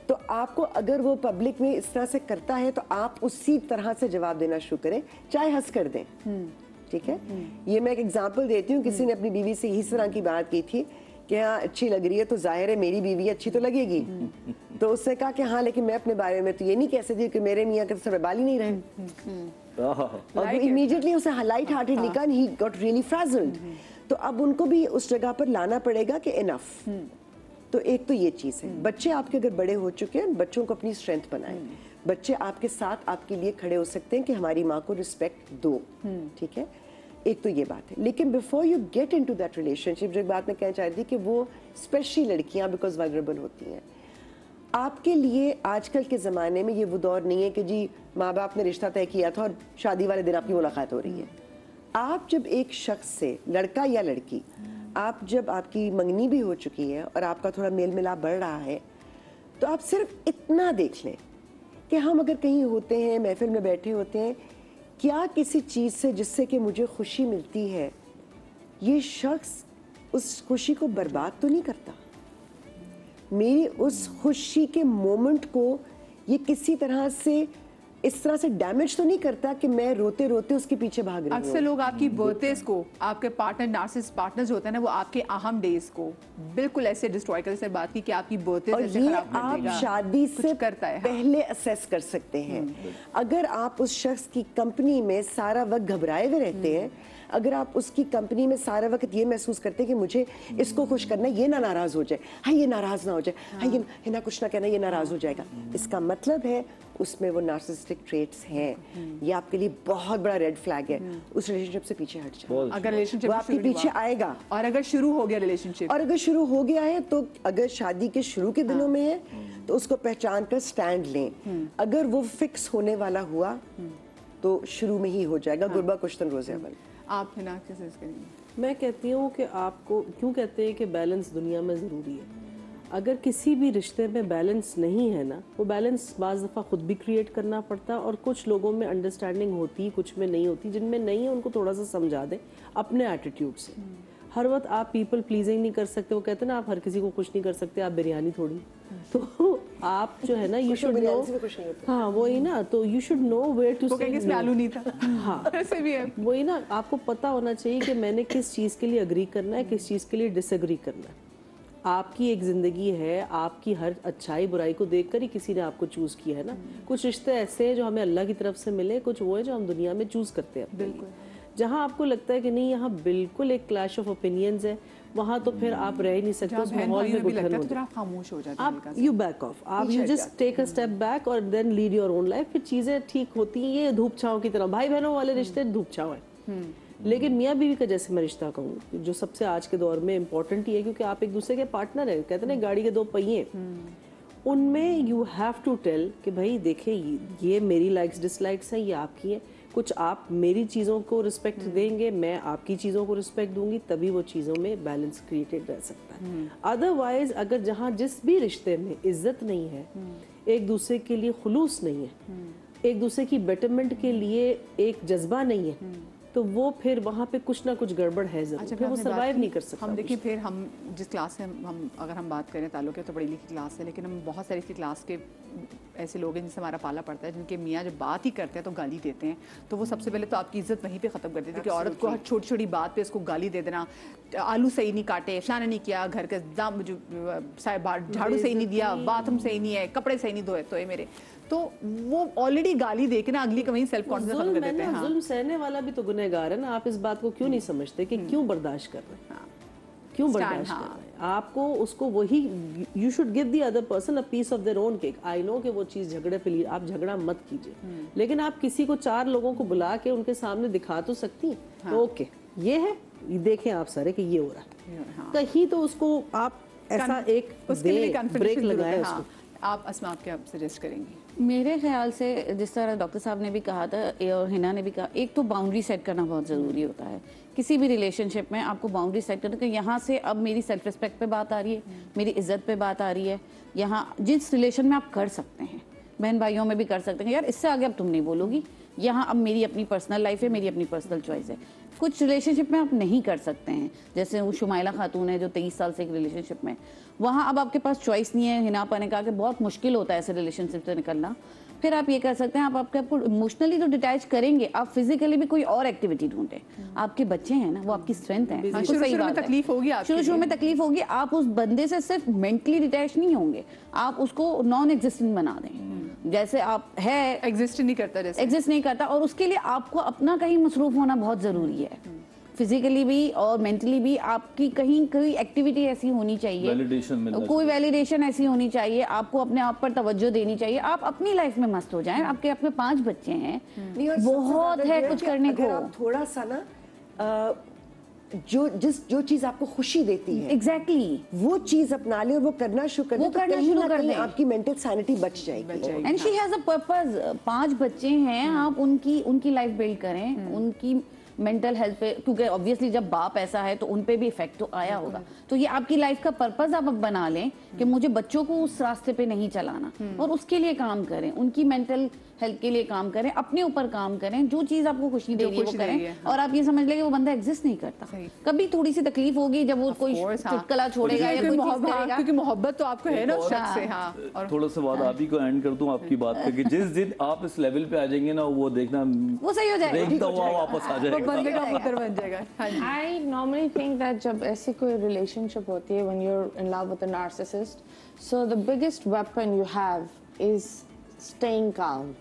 तो आपको अगर वो पब्लिक में इस तरह से करता है तो आप उसी तरह से जवाब देना शुरू करें, चाहे हंस कर दें, ठीक है? ये मैं एक एग्जांपल देती हूँ। किसी ने अपनी बीवी से इस तरह की बात की थी कि हाँ अच्छी लग रही है, तो जाहिर है मेरी बीवी अच्छी तो लगेगी। तो उसने कहा कि हाँ, लेकिन मैं अपने बारे में तो ये नहीं कह सकती कि मेरे मियाँ के तो सर बाल ही नहीं रहे। और इमीडिएटली उसे लाइट हार्टेडली कहा, ही गॉट रियली फ्रैजल्ड। तो अब उनको भी उस जगह पर लाना पड़ेगा कि इनफ। तो एक तो ये चीज़ है। बच्चे आपके अगर बड़े हो चुके हैं, बच्चों को अपनी स्ट्रेंथ बनाएं। बच्चे आपके साथ आपके लिए खड़े हो सकते हैं कि हमारी माँ को रिस्पेक्ट दो, ठीक है? एक तो ये बात है। लेकिन before you get into that relationship, जो एक बात मैं कहना चाह रही थी कि वो स्पेशली लड़कियां बिकॉज वल्नरेबल होती हैं। आपके लिए आजकल के ज़माने में ये वो दौर नहीं है कि जी माँ बाप ने रिश्ता तय किया था और शादी वाले दिन आपकी मुलाकात हो रही है। आप जब एक शख्स से, लड़का या लड़की, आप जब आपकी मंगनी भी हो चुकी है और आपका थोड़ा मेल मिलाप बढ़ रहा है, तो आप सिर्फ इतना देख लें कि हम अगर कहीं होते हैं, महफिल में बैठे होते हैं, क्या किसी चीज़ से जिससे कि मुझे खुशी मिलती है, ये शख्स उस खुशी को बर्बाद तो नहीं करता? मेरी उस खुशी के मोमेंट को ये किसी तरह से इस तरह से डैमेज तो नहीं करता कि मैं रोते रोते उसके पीछे भाग रही हूँ? अक्सर लोग आपकी बर्थडेज को, आपके पार्टनर नार्सिसिस्ट पार्टनर्स होते हैं ना, वो आपके अहम डेज को बिल्कुल ऐसे डिस्ट्रॉय कर, जैसे बात की कि आपकी बर्थडे और ये आप शादी से करता है, पहले असेस कर सकते हैं। अगर आप उस शख्स की कंपनी में सारा वक्त घबराए हुए रहते हैं, अगर आप उसकी कंपनी में सारा वक्त ये महसूस करते हैं कि मुझे इसको खुश करना है, ये ना नाराज हो जाए, हाँ ये नाराज ना हो जाए, हाँ ये ना कुछ ना कहना, ये नाराज हो जाएगा, इसका मतलब है उसमें वो नार्सिसिस्टिक ट्रेट्स हैं। ये आपके लिए बहुत बड़ा रेड फ्लैग है। उस रिलेशनशिप से पीछे हट जाओ। अगर रिलेशनशिप आपके पीछे आएगा, और अगर शुरू हो गया रिलेशनशिप, और अगर शुरू हो गया है, तो अगर शादी के शुरू के दिनों में है तो उसको पहचान कर स्टैंड लें। अगर वो फिक्स होने वाला हुआ तो शुरू में ही हो जाएगा। गुरबा कुश्तन रोज़े अव्वल। आप है ना कैसे करेंगे? मैं कहती हूँ कि आपको क्यों कहते हैं कि बैलेंस दुनिया में ज़रूरी है। अगर किसी भी रिश्ते में बैलेंस नहीं है ना, वो बैलेंस बाज़ दफ़ा खुद भी क्रिएट करना पड़ता है, और कुछ लोगों में अंडरस्टैंडिंग होती, कुछ में नहीं होती। जिनमें नहीं है उनको थोड़ा सा समझा दें अपने एटीट्यूड से। हर वक्त आप पीपल प्लीजिंग नहीं कर सकते। वो कहते हैं ना, आप हर किसी को खुश नहीं कर सकते, आप बिरयानी थोड़ी। तो आप जो है ना, यू शुड नो, हाँ वही ना, तो you should know where to say. इसमें आलू नहीं था, हाँ ऐसे भी है। वही ना, आपको पता होना चाहिए कि मैंने किस चीज़ के लिए अग्री करना है, किस चीज़ के लिए डिसएग्री करना है। आपकी एक ज़िंदगी है, आपकी हर अच्छाई बुराई को देखकर ही किसी ने आपको चूज़ किया है ना। कुछ रिश्ते ऐसे हैं जो हमें अल्लाह की तरफ से मिले, कुछ वो है जो हम दुनिया में चूज़ करते हैं। बिल्कुल, जहाँ आपको लगता है कि नहीं यहाँ बिल्कुल एक क्लैश ऑफ ओपिनियंस है, वहाँ तो फिर आप रह ही नहीं सकते उस माहौल में। गुठन होते आप खामोश हो जाते हैं, आप यू बैक ऑफ, आप you just take a step back और then lead your own life. फिर चीज़ें ठीक होती हैं। ये धूप छाँव की तरह, भाई बहनों वाले रिश्ते धूप छाँव है। लेकिन मियाँ बीवी का जैसे मैं रिश्ता कहूँ, जो सबसे आज के दौर में इम्पोर्टेंट ही है, क्योंकि आप एक दूसरे के पार्टनर हैं। कहते हैं ना गाड़ी के 2 पहिए, उनमें यू हैव टू टेल कि भाई देखें ये मेरी लाइक्स डिसलाइक्स हैं, ये आपकी हैं। कुछ आप मेरी चीज़ों को रिस्पेक्ट देंगे, मैं आपकी चीज़ों को रिस्पेक्ट दूंगी, तभी वो चीज़ों में बैलेंस क्रिएटेड रह सकता है। अदरवाइज अगर जहाँ जिस भी रिश्ते में इज्जत नहीं है, एक दूसरे के लिए खुलूस नहीं है, एक दूसरे की बेटरमेंट के लिए एक जज्बा नहीं है, तो वो फिर वहाँ पे कुछ ना कुछ गड़बड़ है जरूर, फिर वो सर्वाइव नहीं कर सकता। हम देखिए फिर हम जिस क्लास से हम अगर हम बात करें ताल्लुक है तो पढ़ी लिखी क्लास है, लेकिन हम बहुत सारी क्लास के ऐसे लोग हैं जिनसे हमारा पाला पड़ता है, जिनके मियाँ जब बात ही करते हैं तो गाली देते हैं, तो वो सबसे पहले तो आपकी इज्जत वहीं पे ख़त्म कर देती है कि औरत को हर छोटी छोटी बात पे उसको गाली दे देना, आलू सही नहीं काटे, फलाना नहीं किया, घर का दाम जो झाड़ू सही नहीं दिया, बाथरूम सही नहीं है, कपड़े सही नहीं धोए तो मेरे, तो वो ऑलरेडी गाली दे के ना अगली का वहीं सेल्फ कॉन्फिडेंस खत्म कर देते हैं। जुल्म सहने वाला भी तो गुनहगार है ना। आप इस बात को क्यों नहीं समझते कि क्यों बर्दाश्त कर रहे हैं, क्यों बर्दाश्त कर रहे हैं? आपको उसको वही, you should give the other person a piece of their own cake. I know कि वो चीज़ झगड़े पे लिए, आप झगड़ा मत कीजिए, लेकिन आप किसी को 4 लोगों को बुला के उनके सामने दिखा तो सकती हैं। तो ओके ये है, ये देखें आप सारे कि ये हो रहा है, कहीं तो उसको आप ऐसा एक ब्रेक लगाए उसको। आप अस्मा, आप क्या सजेस्ट करेंगी? मेरे ख्याल से जिस तरह डॉक्टर साहब ने भी कहा था और हिना ने भी कहा, एक तो बाउंड्री सेट करना बहुत ज़रूरी होता है किसी भी रिलेशनशिप में। आपको बाउंड्री सेट करना कि यहाँ से अब मेरी सेल्फ रिस्पेक्ट पे बात आ रही है, मेरी इज्जत पे बात आ रही है। यहाँ जिस रिलेशन में आप कर सकते हैं, बहन भाइयों में भी कर सकते हैं, यार इससे आगे अब तुम नहीं बोलोगी, यहाँ अब मेरी अपनी पर्सनल लाइफ है, मेरी अपनी पर्सनल चॉइस है। कुछ रिलेशनशिप में आप नहीं कर सकते हैं, जैसे वो शुमाइला खातून है जो 23 साल से एक रिलेशनशिप में, वहाँ अब आपके पास चॉइस नहीं है। हिनापा ने कहा कि बहुत मुश्किल होता है ऐसे रिलेशनशिप से निकलना। फिर आप ये कर सकते हैं, आप आपको इमोशनली तो डिटैच करेंगे, आप फिजिकली भी कोई और एक्टिविटी ढूंढें। आपके बच्चे हैं ना, वो आपकी स्ट्रेंथ है। शुरू में तकलीफ होगी, शुरू में तकलीफ होगी, आप उस बंदे से सिर्फ मेंटली डिटैच नहीं होंगे, आप उसको नॉन एग्जिस्टेंट बना दें। जैसे आप है एग्जिस्ट नहीं करता, जैसे एग्जिस्ट नहीं करता, और उसके लिए आपको अपना कहीं मसरूफ होना बहुत जरूरी है। फिजिकली भी और मेंटली भी आपकी कहीं कोई एक्टिविटी ऐसी होनी चाहिए, कोई वैलिडेशन ऐसी होनी चाहिए, आपको अपने आप पर तवज्जो देनी चाहिए। आप अपनी लाइफ में मस्त हो जाएं। आपके 5 बच्चे हैं, बहुत है कुछ करने को। थोड़ा सा ना जो चीज आपको खुशी देती है, एग्जैक्टली वो चीज अपना ले और वो करना शुरू कर दे, तो कहीं ना कहीं आपकी मेंटल सैनिटी बच जाएगी। And she has a purpose. 5 बच्चे हैं, आप उनकी लाइफ बिल्ड करें, उनकी मेंटल हेल्थ पे, क्योंकि ऑब्वियसली जब बाप ऐसा है तो उन पे भी इफेक्ट तो आया होगा। तो ये आपकी लाइफ का पर्पस आप अब बना लें कि मुझे बच्चों को उस रास्ते पे नहीं चलाना, और उसके लिए काम करें, उनकी मेंटल हेल्थ के लिए काम करें, अपने ऊपर काम करें, जो चीज आपको खुशी दे रही है वो करें। और आप ये समझ लें कि वो बंदा एग्जिस्ट नहीं करता। कभी थोड़ी सी तकलीफ होगी जब वो कोई चुटकुला छोड़ेगा या कोई चीज करेगा, क्योंकि मोहब्बत तो आपको है ना उस शख्स से। और थोड़ा सा बात आप ही को एंड कर दूं आपकी बात पे कि जिस दिन आप इस लेवल पे आ जाएंगे ना, वो देखना वो सही हो जाएगा, वापस आ जाएगा, बंदे का पुत्र बन जाएगा। I normally think that जब ऐसी कोई relationship होती है, when you're in love with a narcissist, so the biggest weapon you have is staying calm.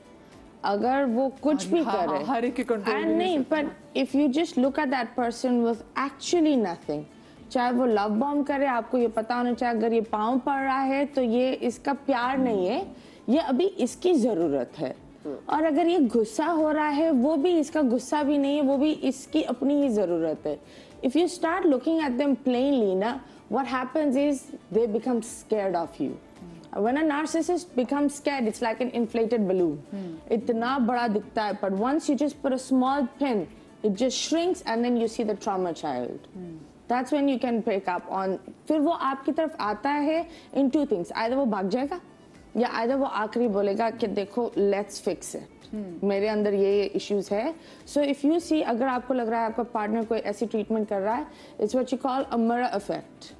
अगर वो कुछ भी करे, हर एक के कंट्रोल and नहीं, but if you just look at that person with actually nothing, चाहे वो लव बॉम्ब करे, आपको ये पता होना चाहिए अगर ये पाँव पड़ रहा है तो ये इसका प्यार नहीं है, ये अभी इसकी जरूरत है। और अगर ये गुस्सा हो रहा है, वो भी इसका गुस्सा भी नहीं है, वो भी इसकी अपनी ही जरूरत है। If you start looking at them plainly, ना, what happens is they become scared of you. When a narcissist becomes scared, it's like an inflated balloon. इतना बड़ा दिखता है, but once you just put a small pin, it just shrinks and then you see the trauma child. That's when you can pick up on. फिर वो आपकी तरफ आता है in 2 things. Either वो भाग जाएगा, या either वो आखिरी बोलेगा कि देखो let's fix it. मेरे अंदर ये इश्यूज है। So if you see, अगर आपको लग रहा है आपका पार्टनर कोई ऐसी ट्रीटमेंट कर रहा है, it's what you call a mirror effect.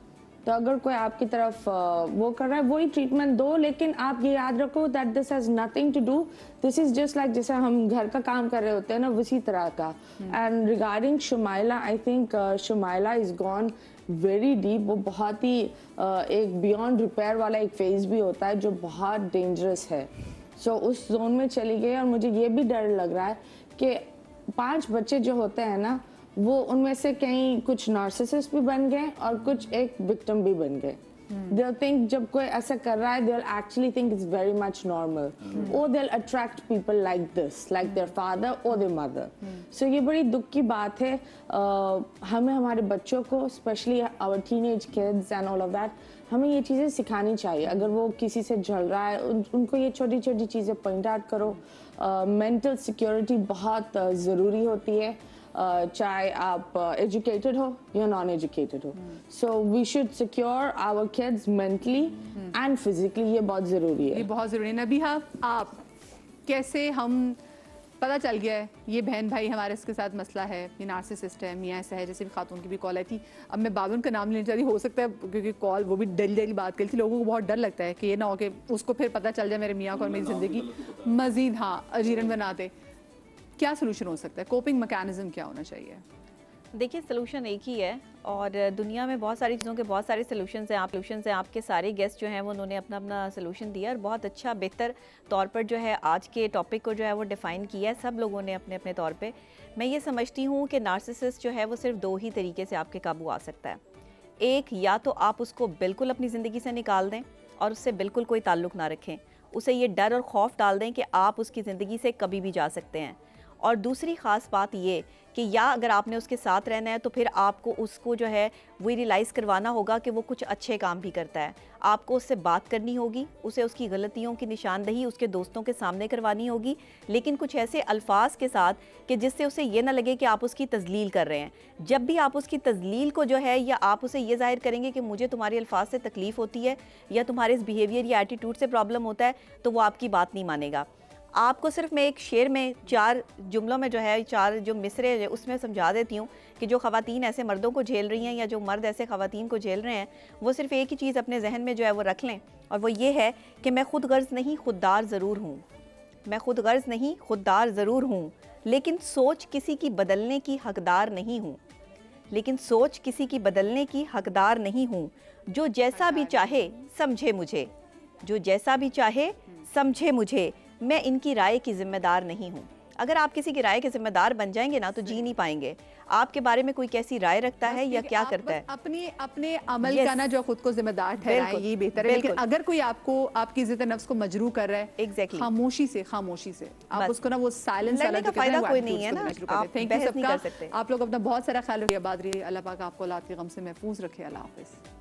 तो अगर कोई आपकी तरफ वो कर रहा है, वही ट्रीटमेंट दो, लेकिन आप ये याद रखो that this has nothing to do, this is just like जैसे हम घर का काम कर रहे होते हैं ना, उसी तरह का। And regarding Shumaila, I think Shumaila is gone very deep. वो बहुत ही एक बियॉन्ड रिपेयर वाला एक फेज भी होता है जो बहुत डेंजरस है। सो उस जोन में चली गई, और मुझे ये भी डर लग रहा है कि 5 बच्चे जो होते हैं ना, वो उनमें से कहीं कुछ नार्सिसिस्ट भी बन गए और कुछ एक विक्टिम भी बन गए। They'll think जब कोई ऐसा कर रहा है, they'll actually think it's very much normal, or they'll attract people like this, like their father or their mother. So ये बड़ी दुख की बात है। हमें हमारे बच्चों को, especially our teenage kids and all of that, हमें ये चीज़ें सिखानी चाहिए। अगर वो किसी से जल रहा है, उनको ये छोटी छोटी चीज़ें पॉइंट आउट करो। मेंटल सिक्योरिटी बहुत ज़रूरी होती है, चाहे आप एजुकेटेड हो या नॉन एजुकेटेड हो। So we should secure our kids mentally and physically, ये बहुत ज़रूरी है। ये बहुत ज़रूरी है। नबीहा, आप कैसे हम पता चल गया है ये बहन भाई हमारे इसके साथ मसला है, ये नार्सिसिस्ट है, मियाँ ऐसा है, जैसे भी खातून की भी कॉल आई थी। अब मैं बाबन का नाम लेना चाहती, हो सकता है क्योंकि कॉल वो भी डरी बात करी थी, लोगों को बहुत डर लगता है कि ये ना हो कि उसको फिर पता चल जाए मेरे मियाँ को और मेरी ज़िंदगी मज़ीद अजीरन बना दे। क्या सोल्यूशन हो सकता है, कोपिंग मैकेनिज्म क्या होना चाहिए? देखिए सलूशन एक ही है और दुनिया में बहुत सारी चीज़ों के बहुत सारे सलूशंस हैं। आपके सारे गेस्ट जो हैं वो उन्होंने अपना अपना सलूशन दिया और बहुत अच्छा बेहतर तौर पर जो है आज के टॉपिक को जो है वो डिफ़ाइन किया है सब लोगों ने अपने अपने तौर पे। मैं ये समझती हूँ कि नार्सिसिस्ट जो है वो सिर्फ दो ही तरीके से आपके काबू आ सकता है। एक, या तो आप उसको बिल्कुल अपनी ज़िंदगी से निकाल दें और उससे बिल्कुल कोई ताल्लुक़ ना रखें, उसे ये डर और खौफ डाल दें कि आप उसकी ज़िंदगी से कभी भी जा सकते हैं। और दूसरी ख़ास बात ये कि या अगर आपने उसके साथ रहना है तो फिर आपको उसको जो है वो रियलाइज़ करवाना होगा कि वो कुछ अच्छे काम भी करता है। आपको उससे बात करनी होगी, उसे उसकी गलतियों की निशानदही उसके दोस्तों के सामने करवानी होगी, लेकिन कुछ ऐसे अल्फाज के साथ कि जिससे उसे ये ना लगे कि आप उसकी तजलील कर रहे हैं। जब भी आप उसकी तजलील को जो है या आप उसे ये जाहिर करेंगे कि मुझे तुम्हारे अल्फाज से तकलीफ़ होती है या तुम्हारे इस बिहेवियर या एटीट्यूड से प्रॉब्लम होता है, तो वो आपकी बात नहीं मानेगा। आपको सिर्फ मैं एक शेर में 4 जुमलों में जो है 4 जो मिसरे है उसमें समझा देती हूँ कि जो ख़वातीन ऐसे मर्दों को झेल रही हैं या जो मर्द ऐसे ख़वातीन को झेल रहे हैं, वो सिर्फ एक ही चीज़ अपने जहन में जो है वो रख लें, और वो ये है कि मैं खुद गर्ज नहीं खुददार ज़रूर हूँ। मैं खुद गर्ज नहीं खुददार ज़रूर हूँ, लेकिन सोच किसी की बदलने की हकदार नहीं हूँ। लेकिन सोच किसी की बदलने की हकदार नहीं हूँ। जो जैसा भी चाहे समझे मुझे, जो जैसा भी चाहे समझे मुझे, मैं इनकी राय की जिम्मेदार नहीं हूँ। अगर आप किसी की राय के जिम्मेदार बन जाएंगे ना तो जी नहीं पाएंगे। आपके बारे में कोई कैसी राय रखता है या क्या करता है, अपने अमल का ना जो खुद को जिम्मेदार ठहराए, ये बेहतर है। लेकिन अगर कोई आपको आपकी इज्जत नफ्स को मजरू कर रहा है, एग्जैक्टली खामोशी से आप उसको ना वो साइलेंस वाला जो फायदा कोई नहीं है ना, आप थैंक यू सबका। आप लोग अपना बहुत सारा ख्याल रखिए। आबाद रहिए, अल्लाह पाक आपको औलाद के गम से महफूज रखे। अल्लाह हाफिज़।